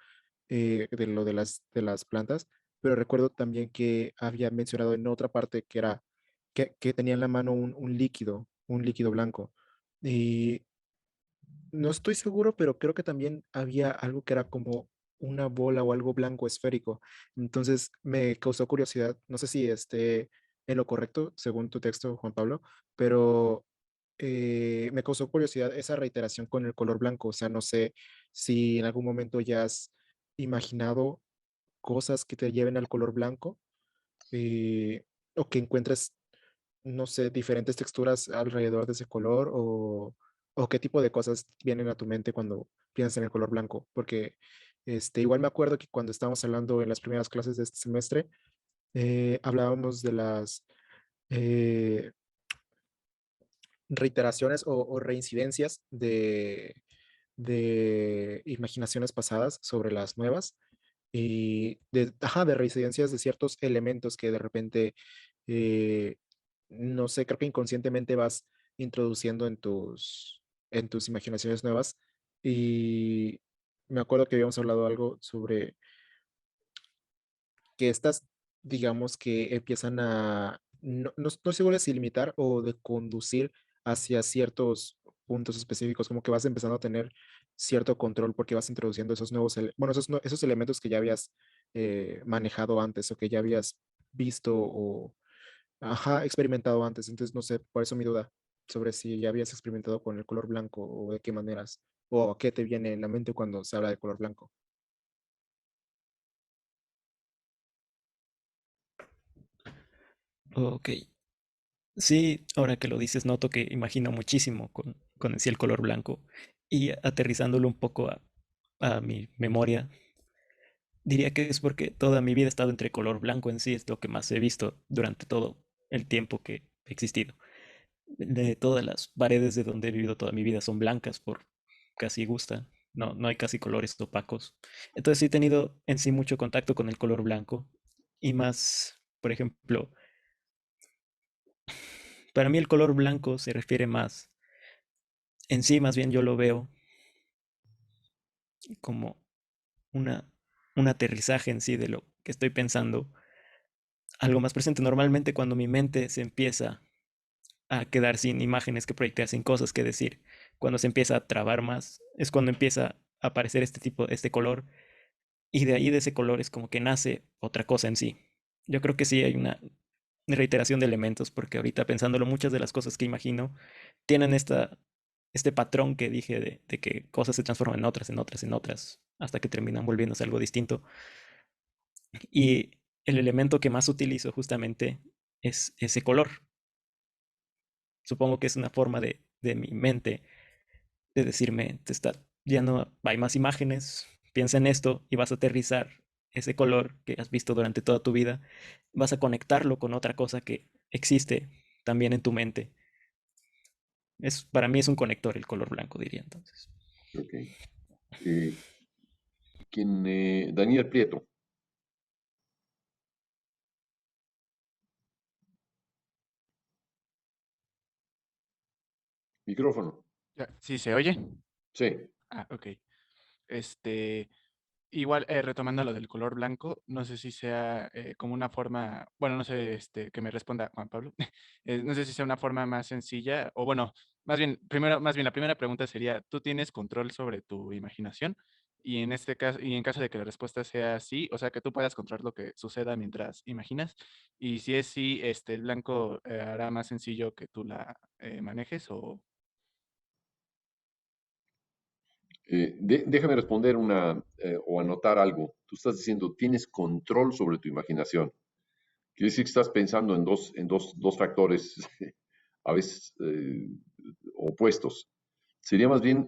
de lo de las plantas, pero recuerdo también que había mencionado en otra parte que era que tenía en la mano un líquido blanco. Y no estoy seguro, pero creo que también había algo que era como una bola o algo blanco esférico. Entonces me causó curiosidad, no sé si esté en lo correcto según tu texto, Juan Pablo, pero me causó curiosidad esa reiteración con el color blanco. O sea, no sé si en algún momento ya has imaginado cosas que te lleven al color blanco, eh, o que encuentres, no sé, diferentes texturas alrededor de ese color, o qué tipo de cosas vienen a tu mente cuando piensas en el color blanco. Porque igual me acuerdo que cuando estábamos hablando en las primeras clases de este semestre, hablábamos de las eh, reiteraciones o reincidencias de imaginaciones pasadas sobre las nuevas y de reincidencias de ciertos elementos que de repente, eh, no sé, creo que inconscientemente vas introduciendo en tus imaginaciones nuevas. Y me acuerdo que habíamos hablado algo sobre que estas, digamos que empiezan no estoy seguro si limitar o de conducir hacia ciertos puntos específicos, como que vas empezando a tener cierto control porque vas introduciendo esos nuevos, bueno, esos elementos que ya habías manejado antes o que ya habías visto o, ajá, experimentado antes. Entonces, no sé, por eso mi duda sobre si ya habías experimentado con el color blanco o de qué maneras, o qué te viene en la mente cuando se habla de color blanco. Ok. Sí, ahora que lo dices, noto que imagino muchísimo con en sí el color blanco y aterrizándolo un poco a mi memoria. Diría que es porque toda mi vida he estado entre color blanco en sí, es lo que más he visto durante todo el tiempo que he existido. De todas las paredes de donde he vivido toda mi vida son blancas por casi gusta. No, no hay casi colores opacos. Entonces sí he tenido en sí mucho contacto con el color blanco. Y más, por ejemplo, para mí el color blanco se refiere más, en sí más bien yo lo veo como una, un aterrizaje en sí de lo que estoy pensando, algo más presente. Normalmente cuando mi mente se empieza a quedar sin imágenes que proyectar, sin cosas que decir, cuando se empieza a trabar más, es cuando empieza a aparecer este tipo, este color, y de ahí de ese color es como que nace otra cosa en sí. Yo creo que sí hay una reiteración de elementos, porque ahorita pensándolo, muchas de las cosas que imagino tienen este patrón que dije de que cosas se transforman en otras, en otras, en otras, hasta que terminan volviéndose algo distinto. Y el elemento que más utilizo justamente es ese color. Supongo que es una forma de mi mente de decirme, ya no hay más imágenes, piensa en esto y vas a aterrizar ese color que has visto durante toda tu vida, vas a conectarlo con otra cosa que existe también en tu mente. Para mí es un conector el color blanco, diría entonces. Ok. Eh, Daniel Prieto, micrófono. Ya, ¿sí se oye? Sí. Ah, ok. Este, igual, retomando lo del color blanco, no sé si sea como una forma, bueno, no sé, que me responda Juan Pablo. No sé si sea una forma más sencilla, o bueno, más bien la primera pregunta sería, ¿tú tienes control sobre tu imaginación? Y en este caso, y en caso de que la respuesta sea sí, o sea, que tú puedas controlar lo que suceda mientras imaginas. Y si es sí, el blanco hará más sencillo que tú la manejes o... Déjame responder o anotar algo. Tú estás diciendo, tienes control sobre tu imaginación. Quiere decir que estás pensando en dos factores a veces opuestos. Sería más bien,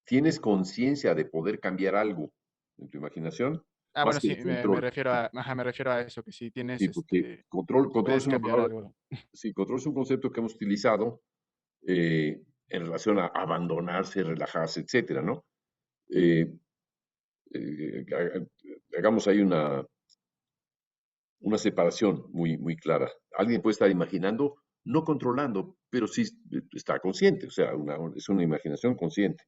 ¿tienes conciencia de poder cambiar algo en tu imaginación? Ah, Más bueno, que sí, el me control. refiero a, ajá, me refiero a eso, que si tienes, Sí, porque control es puedes una cambiar palabra, algo. sí, control es un concepto que hemos utilizado en relación a abandonarse, relajarse, etcétera, ¿no? Eh, hagamos ahí una separación muy, muy clara. Alguien puede estar imaginando, no controlando, pero sí está consciente, o sea, es una imaginación consciente.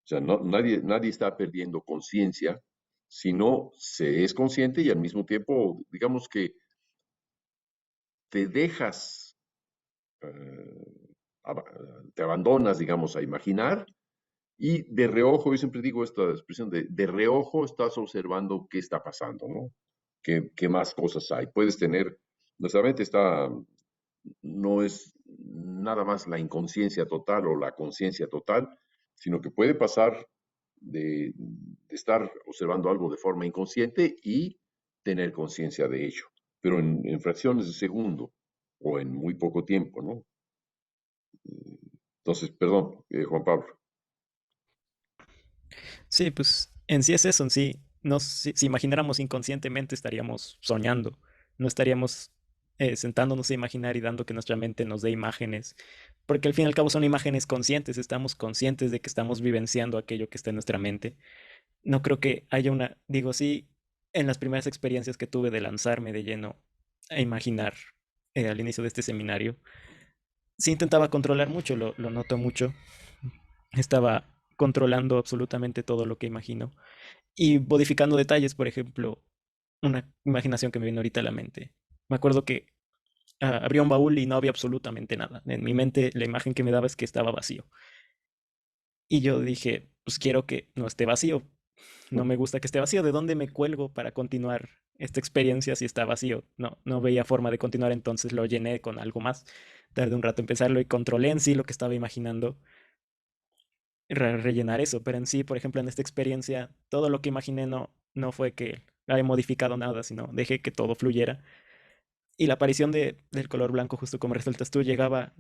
O sea, nadie está perdiendo conciencia, sino se es consciente y al mismo tiempo, digamos que te dejas, te abandonas, digamos, a imaginar y de reojo, yo siempre digo esta expresión de reojo estás observando qué está pasando, ¿no? ¿Qué más cosas hay? Puedes tener, nuestra mente no es nada más la inconsciencia total o la conciencia total, sino que puede pasar de estar observando algo de forma inconsciente y tener conciencia de ello, pero en fracciones de segundo o en muy poco tiempo, ¿no? Entonces, perdón, Juan Pablo. Sí, pues en sí es eso, en sí. Si imagináramos inconscientemente estaríamos soñando, no estaríamos sentándonos a imaginar y dando que nuestra mente nos dé imágenes, porque al fin y al cabo son imágenes conscientes, estamos conscientes de que estamos vivenciando aquello que está en nuestra mente. No creo que haya digo, sí, en las primeras experiencias que tuve de lanzarme de lleno a imaginar al inicio de este seminario, sí intentaba controlar mucho, lo noto mucho, estaba controlando absolutamente todo lo que imagino y modificando detalles, por ejemplo, una imaginación que me viene ahorita a la mente. Me acuerdo que abría un baúl y no había absolutamente nada. En mi mente la imagen que me daba es que estaba vacío. Y yo dije, pues quiero que no esté vacío. No me gusta que esté vacío. ¿De dónde me cuelgo para continuar esta experiencia si está vacío? No, no veía forma de continuar, entonces lo llené con algo más. Tardé un rato en pensarlo y controlé en sí lo que estaba imaginando, rellenar eso. Pero en sí, por ejemplo, en esta experiencia, todo lo que imaginé no fue que haya modificado nada, sino dejé que todo fluyera. Y la aparición del color blanco, justo como resaltas tú, llegaba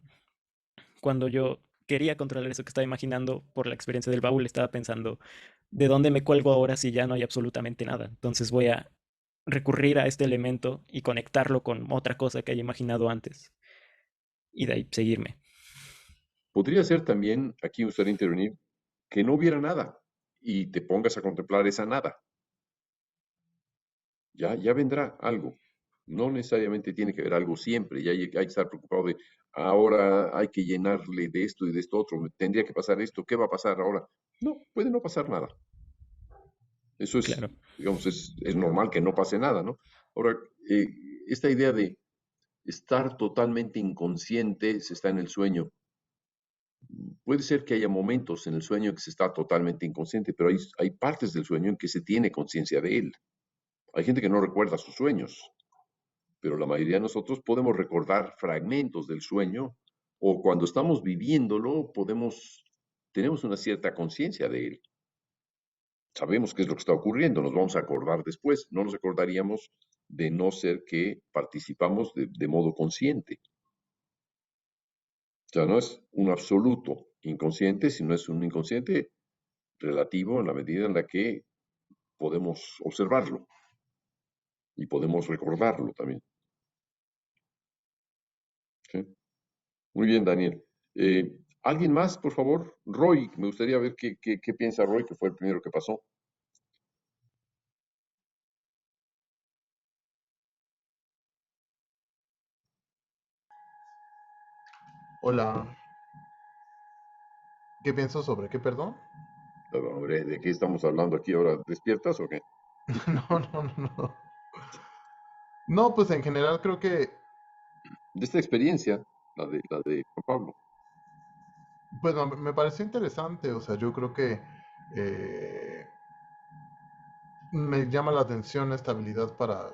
cuando yo quería controlar eso que estaba imaginando por la experiencia del baúl. Estaba pensando, ¿de dónde me cuelgo ahora si ya no hay absolutamente nada? Entonces voy a recurrir a este elemento y conectarlo con otra cosa que haya imaginado antes y de ahí seguirme. Podría ser también, aquí me gustaría intervenir, que no hubiera nada y te pongas a contemplar esa nada. Ya vendrá algo. No necesariamente tiene que haber algo siempre. Ya hay que estar preocupado de ahora hay que llenarle de esto y de esto otro. Tendría que pasar esto. ¿Qué va a pasar ahora? No, puede no pasar nada. Eso es, Claro. digamos, es normal que no pase nada, ¿no? Ahora, eh, esta idea de estar totalmente inconsciente se está en el sueño. Puede ser que haya momentos en el sueño que se está totalmente inconsciente, pero hay partes del sueño en que se tiene conciencia de él. Hay gente que no recuerda sus sueños, pero la mayoría de nosotros podemos recordar fragmentos del sueño o cuando estamos viviéndolo tenemos una cierta conciencia de él. Sabemos qué es lo que está ocurriendo, nos vamos a acordar después, no nos acordaríamos de no ser que participamos de modo consciente. O sea, no es un absoluto inconsciente, sino es un inconsciente relativo en la medida en la que podemos observarlo y podemos recordarlo también. ¿Sí? Muy bien, Daniel. ¿Alguien más, por favor? Roy, me gustaría ver qué piensa Roy, que fue el primero que pasó. Hola, ¿qué pienso sobre qué, perdón? Hombre, ¿de qué estamos hablando aquí ahora? ¿Despiertas o qué? No, no, no, no. No, pues en general creo que, De esta experiencia, la de Juan Pablo. pues me pareció interesante, o sea, yo creo que eh, me llama la atención esta habilidad para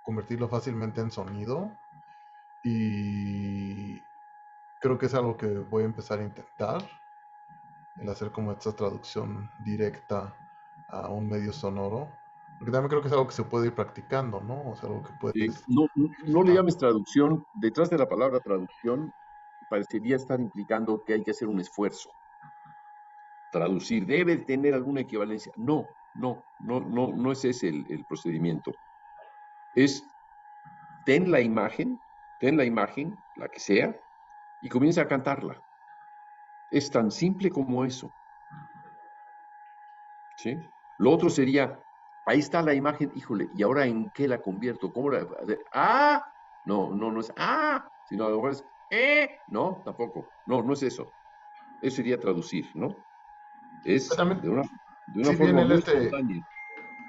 convertirlo fácilmente en sonido y creo que es algo que voy a empezar a intentar, el hacer como esta traducción directa a un medio sonoro, porque también creo que es algo que se puede ir practicando, ¿no? O sea, algo que puedes... No le llames traducción. Detrás de la palabra traducción parecería estar implicando que hay que hacer un esfuerzo. Traducir debe tener alguna equivalencia. No es ese el procedimiento. Es ten la imagen, la que sea, y comienza a cantarla. Es tan simple como eso. ¿Sí? Lo otro sería, ahí está la imagen, híjole, ¿y ahora en qué la convierto? ¿Cómo la...? ¡Ah! No es ¡ah! Sino a lo mejor es no, tampoco. No es eso. Eso sería traducir, ¿no? Pero Es también, de una si bien forma él muy espontánea.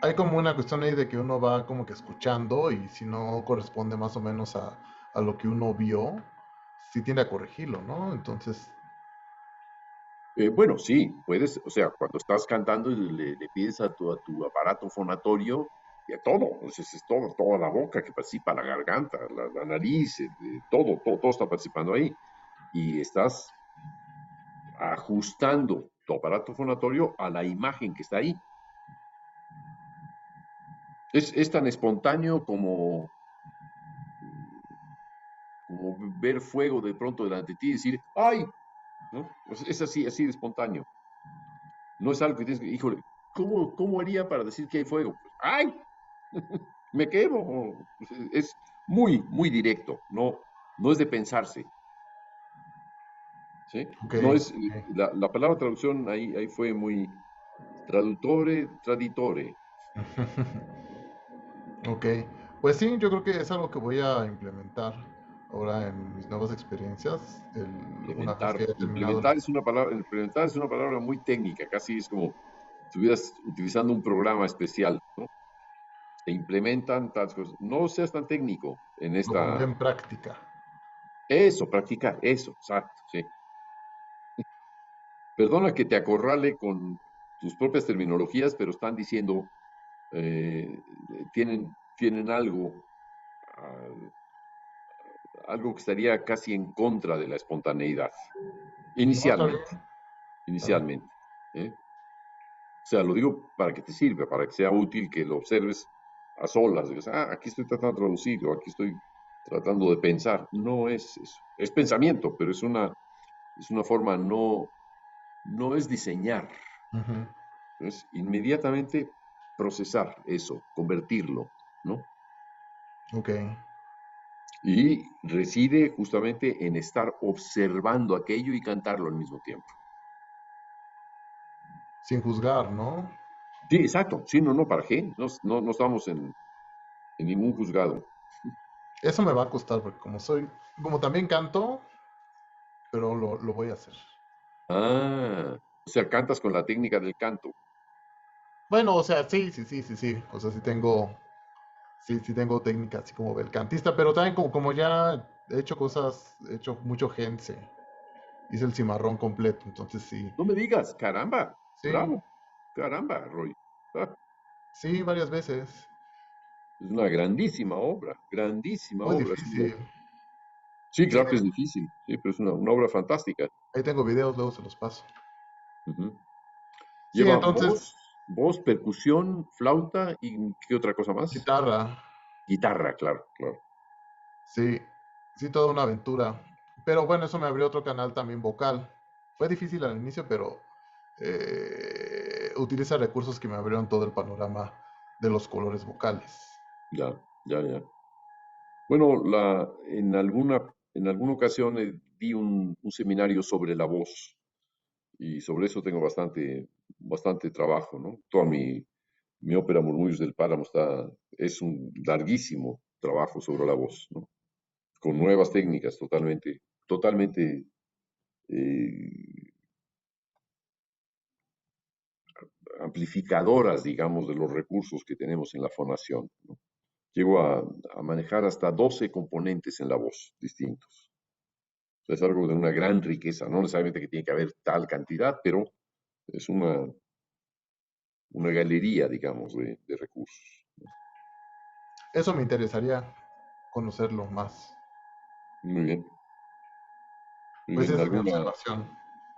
hay como una cuestión ahí de que uno va como que escuchando y si no corresponde más o menos a lo que uno vio, sí tiende a corregirlo, ¿no? Entonces, Bueno, sí, puedes, o sea, cuando estás cantando y le pides a tu aparato fonatorio, y a todo, entonces es todo, toda la boca que participa, la garganta, la nariz, todo está participando ahí. Y estás ajustando tu aparato fonatorio a la imagen que está ahí. Es tan espontáneo como ver fuego de pronto delante de ti y decir, ¡ay! ¿No? Es así de espontáneo. No es algo que tienes que, híjole, ¿cómo haría para decir que hay fuego? Pues, ¡ay! Me quemo. Es muy directo, no es de pensarse. ¿Sí? ok, No es, ok. la palabra traducción ahí fue muy traductore, traditore. Ok, pues sí, yo creo que es algo que voy a implementar ahora en mis nuevas experiencias, una vez que haya terminado Implementar es una palabra muy técnica, casi es como si estuvieras utilizando un programa especial, ¿no? Se implementan tantas cosas. No seas tan técnico en lo pondré esta. en práctica. Eso, practicar, eso, exacto, sí. Perdona que te acorrale con tus propias terminologías, pero están diciendo, eh, tienen ah, algo que estaría casi en contra de la espontaneidad, No, está bien, inicialmente, está bien. inicialmente. ¿Eh? O sea, lo digo para que te sirva, para que sea útil que lo observes a solas. Digas, aquí estoy tratando de traducir o aquí estoy tratando de pensar. No es eso. Es pensamiento, pero es una forma, no es diseñar. Ujú. Entonces, inmediatamente procesar eso, convertirlo, ¿no? Ok. Y reside justamente en estar observando aquello y cantarlo al mismo tiempo. Sin juzgar, ¿no? Sí, exacto. Sí, no, ¿para qué? No estamos en ningún juzgado. Eso me va a costar porque como también canto, pero lo voy a hacer. Ah, o sea, cantas con la técnica del canto. Bueno, o sea, sí. O sea, sí tengo técnica así como del cantista, pero también como ya he hecho cosas, he hecho mucho gense. Hice el cimarrón completo, entonces sí. No me digas, caramba, Sí, bravo, caramba, Roy. Ah, sí, varias veces. es una grandísima Muy obra. difícil. Sí, Sí, claro que es difícil, sí, pero es una obra fantástica. ahí tengo videos, luego se los paso. Ujú. Sí, Lleva entonces, voz, percusión, flauta y ¿qué otra cosa más? guitarra. Guitarra, claro, claro. Sí, sí, toda una aventura. Pero bueno, eso me abrió otro canal también vocal. Fue difícil al inicio, pero utiliza recursos que me abrieron todo el panorama de los colores vocales. Ya. Bueno, en alguna ocasión di un seminario sobre la voz y sobre eso tengo bastante trabajo, ¿no? Toda mi ópera Murmullos del Páramo es un larguísimo trabajo sobre la voz, ¿no? Con nuevas técnicas totalmente eh, amplificadoras, digamos, de los recursos que tenemos en la fonación, ¿no? Llego a manejar hasta 12 componentes en la voz distintos. O sea, es algo de una gran riqueza, no necesariamente que tiene que haber tal cantidad, pero es una galería, digamos, de recursos. Eso me interesaría conocerlo más. Muy bien. Muy Pues bien. esa es mi observación.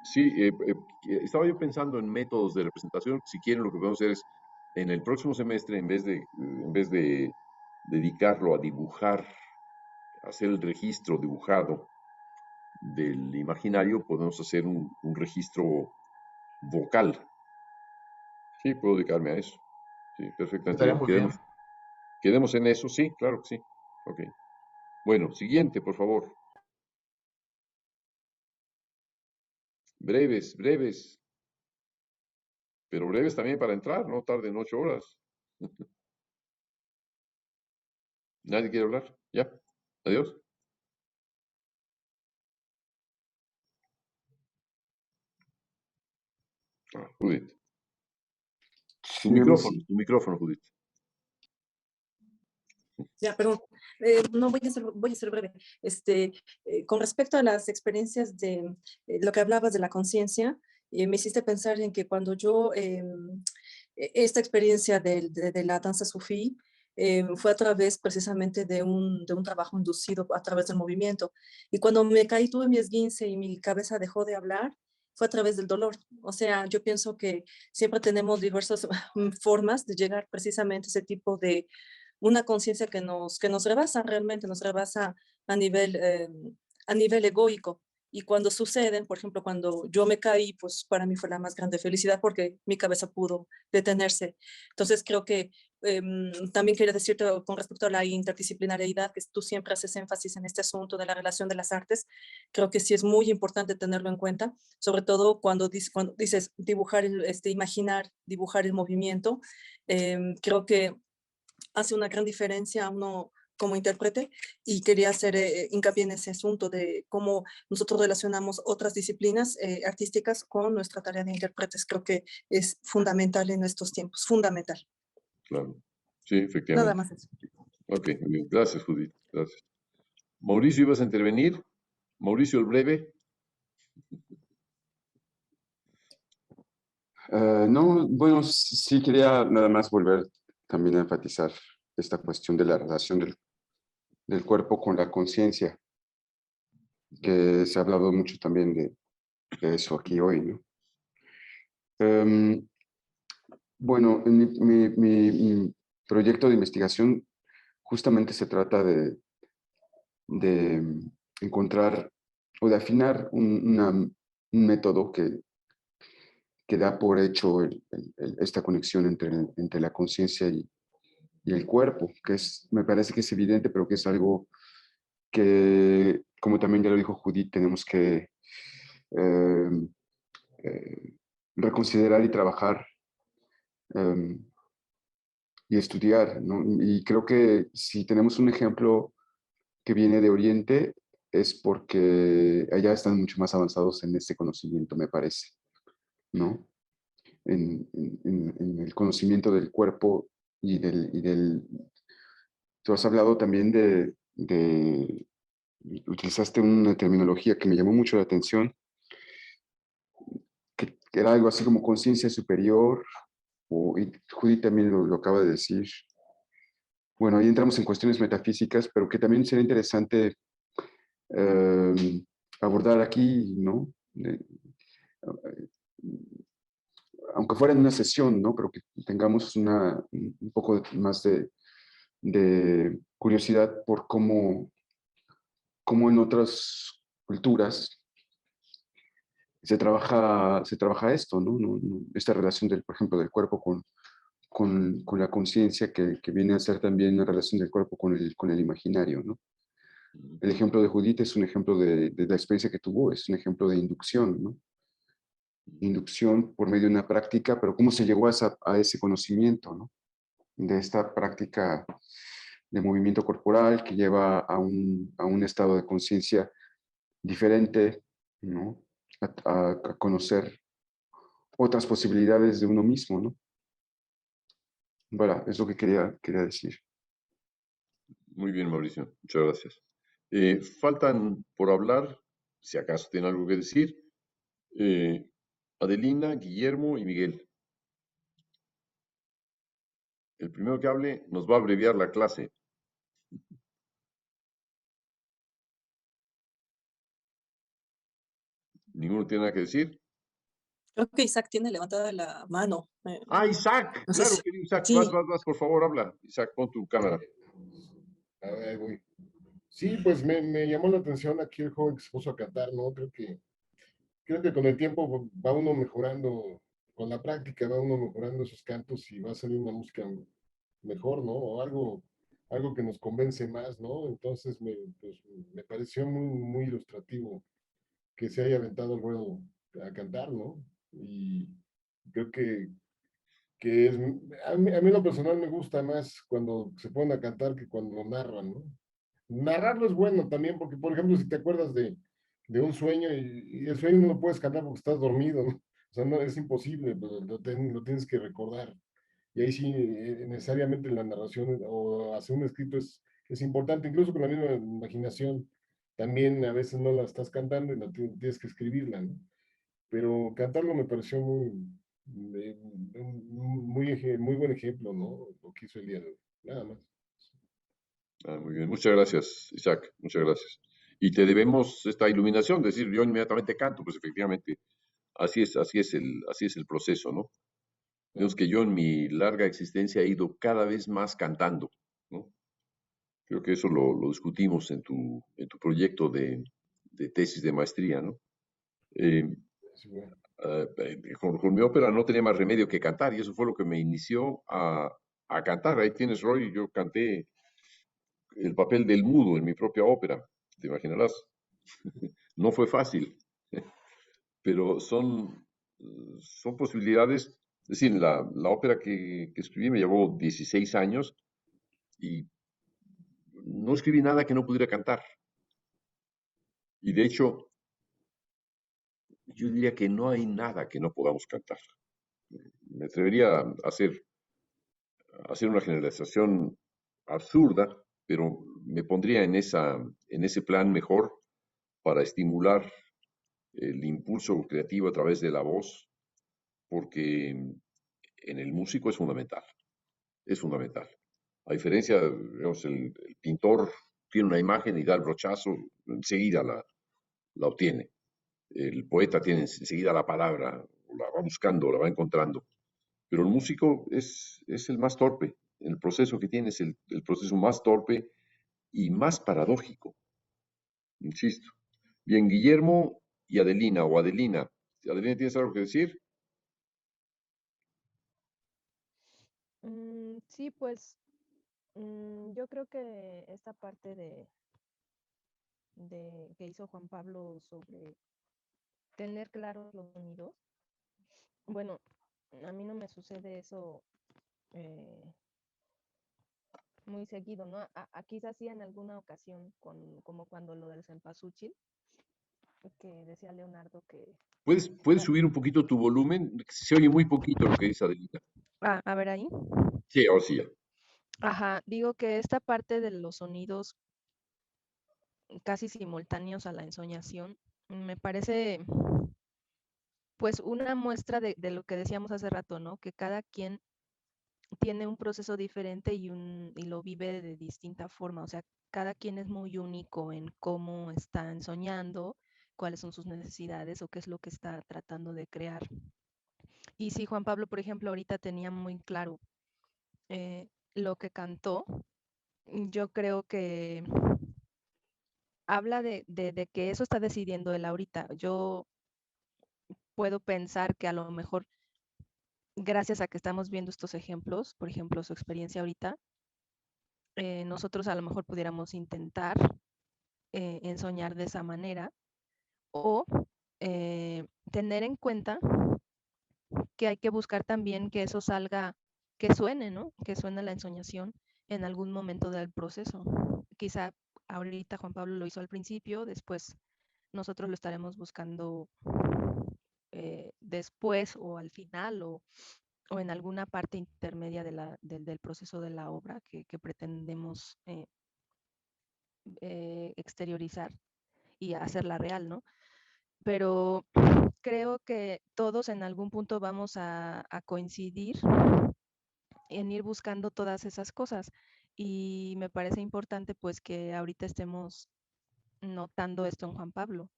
Sí, estaba yo pensando en métodos de representación. Si quieren, lo que podemos hacer es, en el próximo semestre, en vez de dedicarlo a dibujar, hacer el registro dibujado del imaginario, podemos hacer un registro vocal. Sí, puedo dedicarme a eso. Sí, perfectamente Estaría bien. muy bien. Quedemos en eso. Sí, claro que sí. Ok. Bueno, siguiente, por favor. Breves, pero breves también para entrar, no tarden 8 horas. ¿Nadie quiere hablar? ¿Ya? Adiós. Judith. Sí, a mí sí. Tu micrófono, Judith. Ya, perdón. No, voy a ser breve. Con respecto a las experiencias de lo que hablabas de la conciencia, me hiciste pensar en que cuando yo, esta experiencia de la danza sufí, fue a través precisamente de un trabajo inducido a través del movimiento. Y cuando me caí, tuve mi esguince y mi cabeza dejó de hablar, fue a través del dolor. O sea, yo pienso que siempre tenemos diversas formas de llegar precisamente a ese tipo de una conciencia que nos rebasa, realmente nos rebasa a nivel egoico. Y cuando suceden, por ejemplo, cuando yo me caí, pues para mí fue la más grande felicidad porque mi cabeza pudo detenerse. Entonces creo que también quería decirte con respecto a la interdisciplinariedad, que tú siempre haces énfasis en este asunto de la relación de las artes, creo que sí es muy importante tenerlo en cuenta, sobre todo cuando dices dibujar, imaginar, dibujar el movimiento. Creo que hace una gran diferencia a uno como intérprete y quería hacer hincapié en ese asunto de cómo nosotros relacionamos otras disciplinas artísticas con nuestra tarea de intérpretes. Creo que es fundamental en estos tiempos, fundamental. Claro. Sí, Nada efectivamente. más eso. Ok, muy bien. Gracias, Judith. Gracias. Mauricio, ¿ibas a intervenir? Mauricio el Breve. No, bueno, sí quería nada más volver también a enfatizar esta cuestión de la relación del cuerpo con la conciencia, que se ha hablado mucho también de eso aquí hoy, ¿no? Em, bueno, en mi proyecto de investigación justamente se trata de encontrar o de afinar un método que da por hecho esta conexión entre la conciencia y el cuerpo, me parece que es evidente, pero que es algo que, como también ya lo dijo Judith, tenemos que eh, eh, reconsiderar y trabajar y estudiar, ¿no? Y creo que si tenemos un ejemplo que viene de Oriente, es porque allá están mucho más avanzados en este conocimiento, me parece, ¿no? En el conocimiento del cuerpo Tú has hablado también utilizaste una terminología que me llamó mucho la atención, que era algo así como conciencia superior, y Judith también lo acaba de decir. Bueno, ahí entramos en cuestiones metafísicas, pero que también sería interesante abordar aquí, ¿no? Aunque fuera en una sesión, ¿no? Pero que tengamos un poco más de curiosidad por cómo en otras culturas se trabaja esto, ¿no? Esta relación, por ejemplo, del cuerpo con la conciencia, que viene a ser también una relación del cuerpo con el imaginario, ¿no? El ejemplo de Judith es un ejemplo de la experiencia que tuvo, es un ejemplo de inducción, ¿no? Inducción por medio de una práctica, pero cómo se llegó a ese conocimiento, ¿no? De esta práctica de movimiento corporal que lleva a un estado de conciencia diferente, ¿no? A conocer otras posibilidades de uno mismo, ¿no? Bueno, es lo que quería decir. Muy bien, Mauricio. Muchas gracias. Faltan por hablar, si acaso tienen algo que decir, Adelina, Guillermo y Miguel. El primero que hable nos va a abreviar la clase. ¿Ninguno tiene nada que decir? Creo que Isaac tiene levantada la mano. Ah, Isaac, No sé claro, si- querido Isaac. Sí, Vas, por favor, habla. Isaac, pon tu cámara. A ver, voy. Sí, pues me llamó la atención aquí el joven que se puso a cantar, ¿no? Creo que con el tiempo va uno mejorando, con la práctica va uno mejorando esos cantos y va a salir una música mejor, ¿no? O algo que nos convence más, ¿no? Entonces pues, me pareció muy ilustrativo que se haya aventado el ruedo a cantar, ¿no? Y creo que a mí lo personal me gusta más cuando se ponen a cantar que cuando narran, ¿no? Narrarlo es bueno también, porque por ejemplo, si te acuerdas de un sueño y el sueño no lo puedes cantar porque estás dormido, ¿no? O sea, no, es imposible, pero lo tienes que recordar. Y ahí sí, necesariamente la narración o hacer un escrito es importante, incluso con la misma imaginación. También a veces no la estás cantando y tienes que escribirla, ¿no? Pero cantarlo me pareció muy buen ejemplo, ¿no? Lo que hizo Elian, nada más. Ah, muy bien. Muchas gracias, Isaac. Muchas gracias. Y te debemos esta iluminación, decir, yo inmediatamente canto, pues efectivamente, así es el proceso, ¿no? Vemos que yo en mi larga existencia he ido cada vez más cantando, ¿no? Creo que eso lo discutimos en tu proyecto de tesis de maestría, ¿no? Eh, Sí, bueno. con mi ópera no tenía más remedio que cantar y eso fue lo que me inició a cantar. Ahí tienes, Roy, yo canté el papel del mudo en mi propia ópera, te imaginarás. No fue fácil, pero son posibilidades. Es decir, la ópera que escribí me llevó 16 años y no escribí nada que no pudiera cantar. Y de hecho, yo diría que no hay nada que no podamos cantar. Me atrevería a hacer una generalización absurda, pero me pondría en ese plan mejor para estimular el impulso creativo a través de la voz, porque en el músico es fundamental, es fundamental. A diferencia, digamos, el pintor tiene una imagen y da el brochazo, enseguida la obtiene. El poeta tiene enseguida la palabra, la va buscando, la va encontrando. Pero el músico es el más torpe. El proceso que tiene es el proceso más torpe y más paradójico, insisto. Bien, Guillermo y Adelina, o Adelina. Adelina, ¿tienes algo que decir? Sí, pues yo creo que esta parte de que hizo Juan Pablo sobre tener claros los sonidos, bueno, a mí no me sucede eso eh, muy seguido, ¿no? Quizás sí en alguna ocasión, como cuando lo del cempasúchil, que decía Leonardo que... ¿Puedes subir un poquito tu volumen? Se oye muy poquito lo que dice Adelita. A ver ahí. Sí, ahora sí ya. Ajá, digo que esta parte de los sonidos casi simultáneos a la ensoñación me parece pues una muestra de lo que decíamos hace rato, ¿no? Que cada quien tiene un proceso diferente y lo vive de distinta forma, o sea, cada quien es muy único en cómo están soñando, cuáles son sus necesidades o qué es lo que está tratando de crear. Y sí, Juan Pablo, por ejemplo, ahorita tenía muy claro lo que cantó. Yo creo que habla de que eso está decidiendo él ahorita. Yo puedo pensar que a lo mejor, gracias a que estamos viendo estos ejemplos, por ejemplo, su experiencia ahorita, nosotros a lo mejor pudiéramos intentar ensoñar de esa manera o tener en cuenta que hay que buscar también que eso salga, que suene, ¿no? Que suene la ensoñación en algún momento del proceso. Quizá ahorita Juan Pablo lo hizo al principio, después nosotros lo estaremos buscando después o al final o en alguna parte intermedia del proceso de la obra que pretendemos exteriorizar y hacerla real, ¿no? Pero creo que todos en algún punto vamos a coincidir en ir buscando todas esas cosas. Y me parece importante pues que ahorita estemos notando esto en Juan Pablo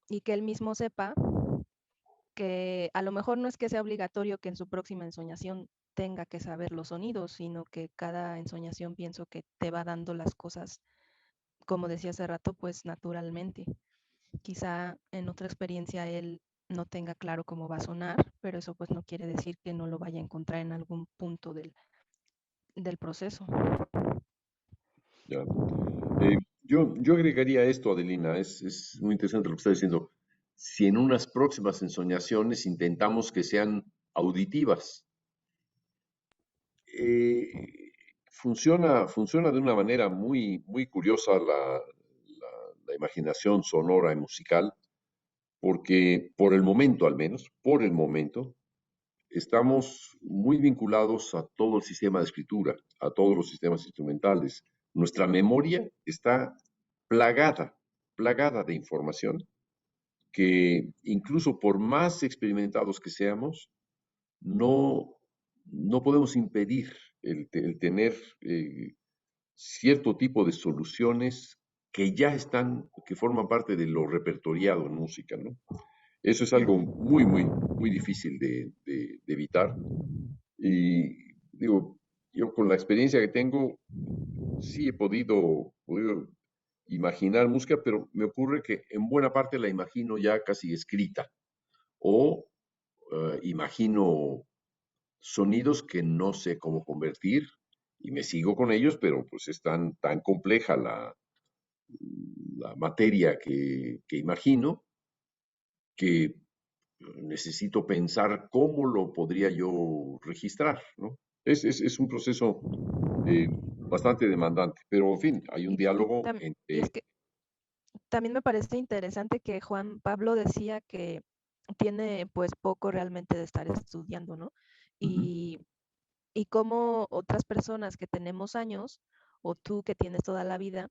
y que él mismo sepa que a lo mejor no es que sea obligatorio que en su próxima ensoñación tenga que saber los sonidos, sino que cada ensoñación pienso que te va dando las cosas, como decía hace rato, pues naturalmente. Quizá en otra experiencia él no tenga claro cómo va a sonar, pero eso pues no quiere decir que no lo vaya a encontrar en algún punto del proceso. Ya. Yo agregaría esto, Adelina, es muy interesante lo que está diciendo. Si en unas próximas ensoñaciones intentamos que sean auditivas, funciona de una manera muy curiosa la imaginación sonora y musical, porque por el momento, al menos, por el momento, estamos muy vinculados a todo el sistema de escritura, a todos los sistemas instrumentales. Nuestra memoria está plagada, plagada de información que incluso por más experimentados que seamos, no, no podemos impedir el tener cierto tipo de soluciones que ya están, que forman parte de lo repertoriado en música, ¿no? Eso es algo muy difícil de evitar. Y digo, yo con la experiencia que tengo, sí he podido imaginar música, pero me ocurre que en buena parte la imagino ya casi escrita o imagino sonidos que no sé cómo convertir y me sigo con ellos, pero pues es tan compleja la materia que imagino que necesito pensar cómo lo podría yo registrar, ¿no? Es un proceso bastante demandante, pero en fin, hay un Y, diálogo y es entre... que también me parece interesante que Juan Pablo decía que tiene pues poco realmente de estar estudiando, ¿no? Ujú. Y, y como otras personas que tenemos años, o tú que tienes toda la vida,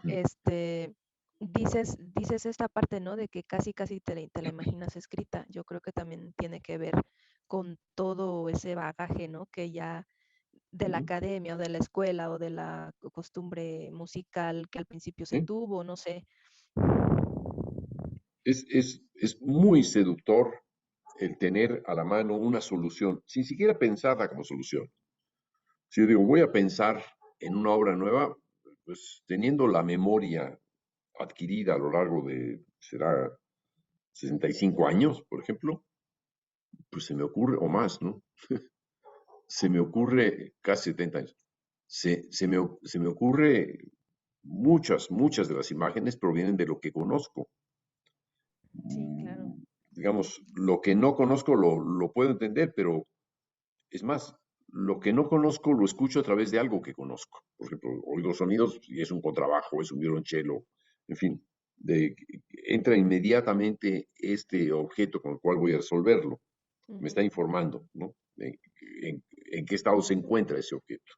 este, dices esta parte, ¿no? De que casi te la imaginas escrita. Yo creo que también tiene que ver con todo ese bagaje, ¿no? Que ya de la Ujú. academia o de la escuela o de la costumbre musical que al principio se ¿Sí? tuvo, no sé. Es muy seductor el tener a la mano una solución, sin siquiera pensarla como solución. Si yo digo, voy a pensar en una obra nueva, pues teniendo la memoria adquirida a lo largo de, será 65 años, por ejemplo, pues se me ocurre, o más, ¿no? se me ocurre, casi 70 años, se me ocurre muchas de las imágenes provienen de lo que conozco. Sí, claro. Digamos, lo que no conozco lo puedo entender, pero es más, lo que no conozco lo escucho a través de algo que conozco. Por ejemplo, oigo sonidos y es un contrabajo, es un violonchelo, en fin, entra inmediatamente este objeto con el cual voy a resolverlo. Me está informando, ¿no? En qué estado se encuentra ese objeto.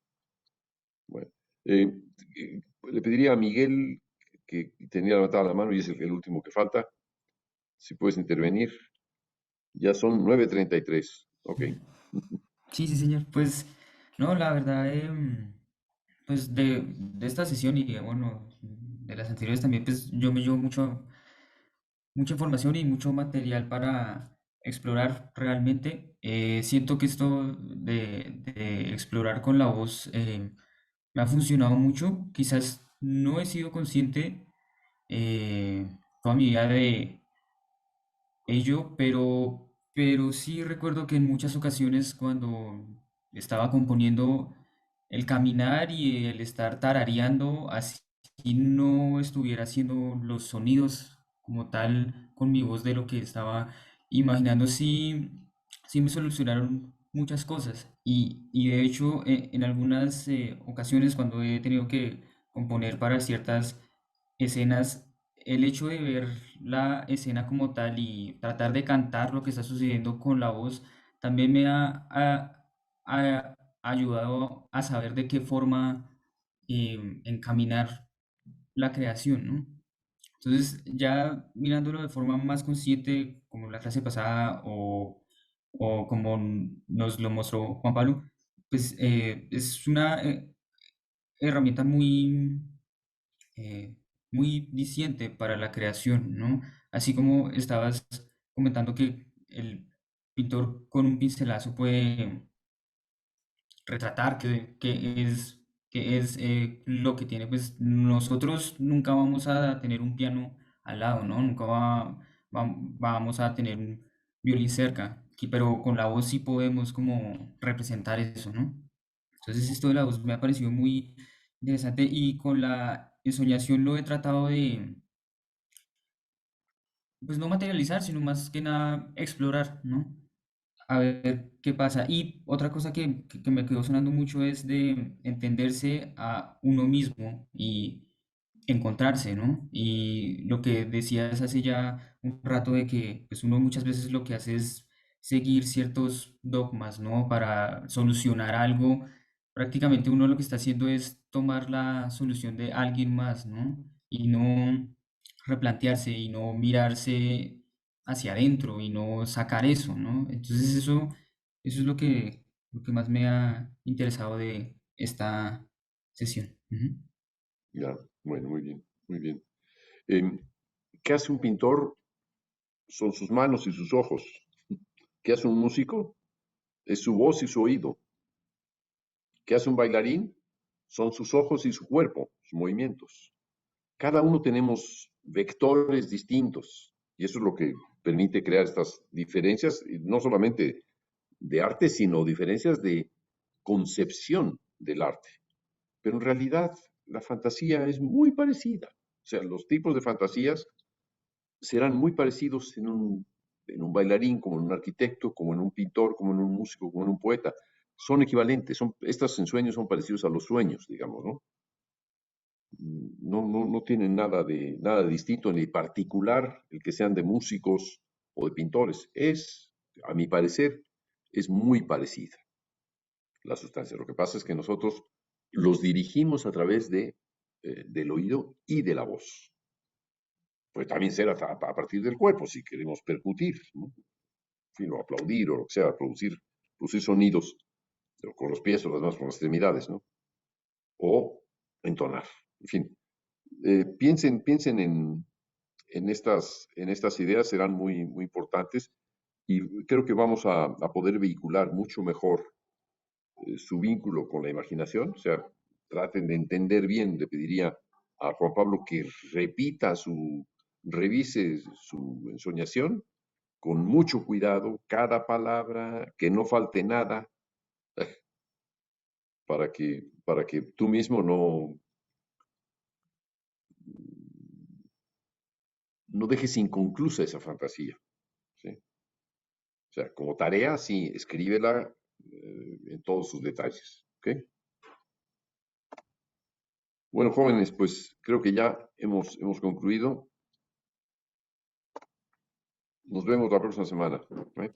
Bueno, le pediría a Miguel, que tenía levantada la mano y es el último que falta, si puedes intervenir. Ya son 9:33. Ok. Sí, sí, señor. Pues, no, la verdad, pues de esta sesión y bueno, de las anteriores también, pues yo me llevo mucha información y mucho material para explorar realmente. Siento que esto de explorar con la voz me ha funcionado mucho. Quizás no he sido consciente toda mi vida de ello, pero sí recuerdo que en muchas ocasiones cuando estaba componiendo el caminar y el estar tarareando, así no estuviera haciendo los sonidos como tal con mi voz de lo que estaba imaginando, sí me solucionaron muchas cosas. Y de hecho, en algunas ocasiones cuando he tenido que componer para ciertas escenas, el hecho de ver la escena como tal y tratar de cantar lo que está sucediendo con la voz también me ha ayudado a saber de qué forma encaminar la creación, ¿no? Entonces, ya mirándolo de forma más consciente, como la clase pasada o como nos lo mostró Juan Pablo, pues es una herramienta eh, muy diciente para la creación, ¿no? Así como estabas comentando que el pintor con un pincelazo puede retratar que es lo que tiene, pues nosotros nunca vamos a tener un piano al lado, ¿no? Nunca vamos a tener un violín cerca, pero con la voz sí podemos como representar eso, ¿no? Entonces esto de la voz me ha parecido muy interesante y con la ensoñación lo he tratado de, pues no materializar, sino más que nada explorar, ¿no? A ver qué pasa. Y otra cosa que me quedó sonando mucho es de entenderse a uno mismo y encontrarse, ¿no? Y lo que decías hace ya un rato de que pues uno muchas veces lo que hace es seguir ciertos dogmas, ¿no? Para solucionar algo. Prácticamente uno lo que está haciendo es tomar la solución de alguien más, ¿no? Y no replantearse y no mirarse hacia adentro y no sacar eso, ¿no? Entonces eso es lo que más me ha interesado de esta sesión. Ujú. Ya, bueno, muy bien, muy bien. Em, ¿Qué hace un pintor? Son sus manos y sus ojos. ¿Qué hace un músico? Es su voz y su oído. ¿Qué hace un bailarín? Son sus ojos y su cuerpo, sus movimientos. Cada uno tenemos vectores distintos y eso es lo que permite crear estas diferencias, y no solamente de arte, sino diferencias de concepción del arte. Pero en realidad la fantasía es muy parecida. O sea, los tipos de fantasías serán muy parecidos en un bailarín, como en un arquitecto, como en un pintor, como en un músico, como en un poeta. Son equivalentes, estos ensueños son parecidos a los sueños, digamos, ¿no? No tienen nada de distinto ni particular el que sean de músicos o de pintores. A mi parecer, es muy parecida la sustancia. Lo que pasa es que nosotros los dirigimos a través del oído y de la voz. Puede también ser a partir del cuerpo, si queremos percutir, ¿no? En fin, o aplaudir, o lo que sea, producir sonidos con los pies o las manos, con las extremidades, ¿no? O entonar. En fin, piensen en estas ideas, serán muy importantes y creo que vamos a poder vehicular mucho mejor su vínculo con la imaginación. O sea, traten de entender bien, le pediría a Juan Pablo que revise su ensoñación con mucho cuidado, cada palabra, que no falte nada, para que tú mismo no dejes inconclusa esa fantasía. ¿Sí? O sea, como tarea, sí, escríbela en todos sus detalles. ¿Ok? Bueno, jóvenes, pues creo que ya hemos concluido. Nos vemos la próxima semana. ¿Ok?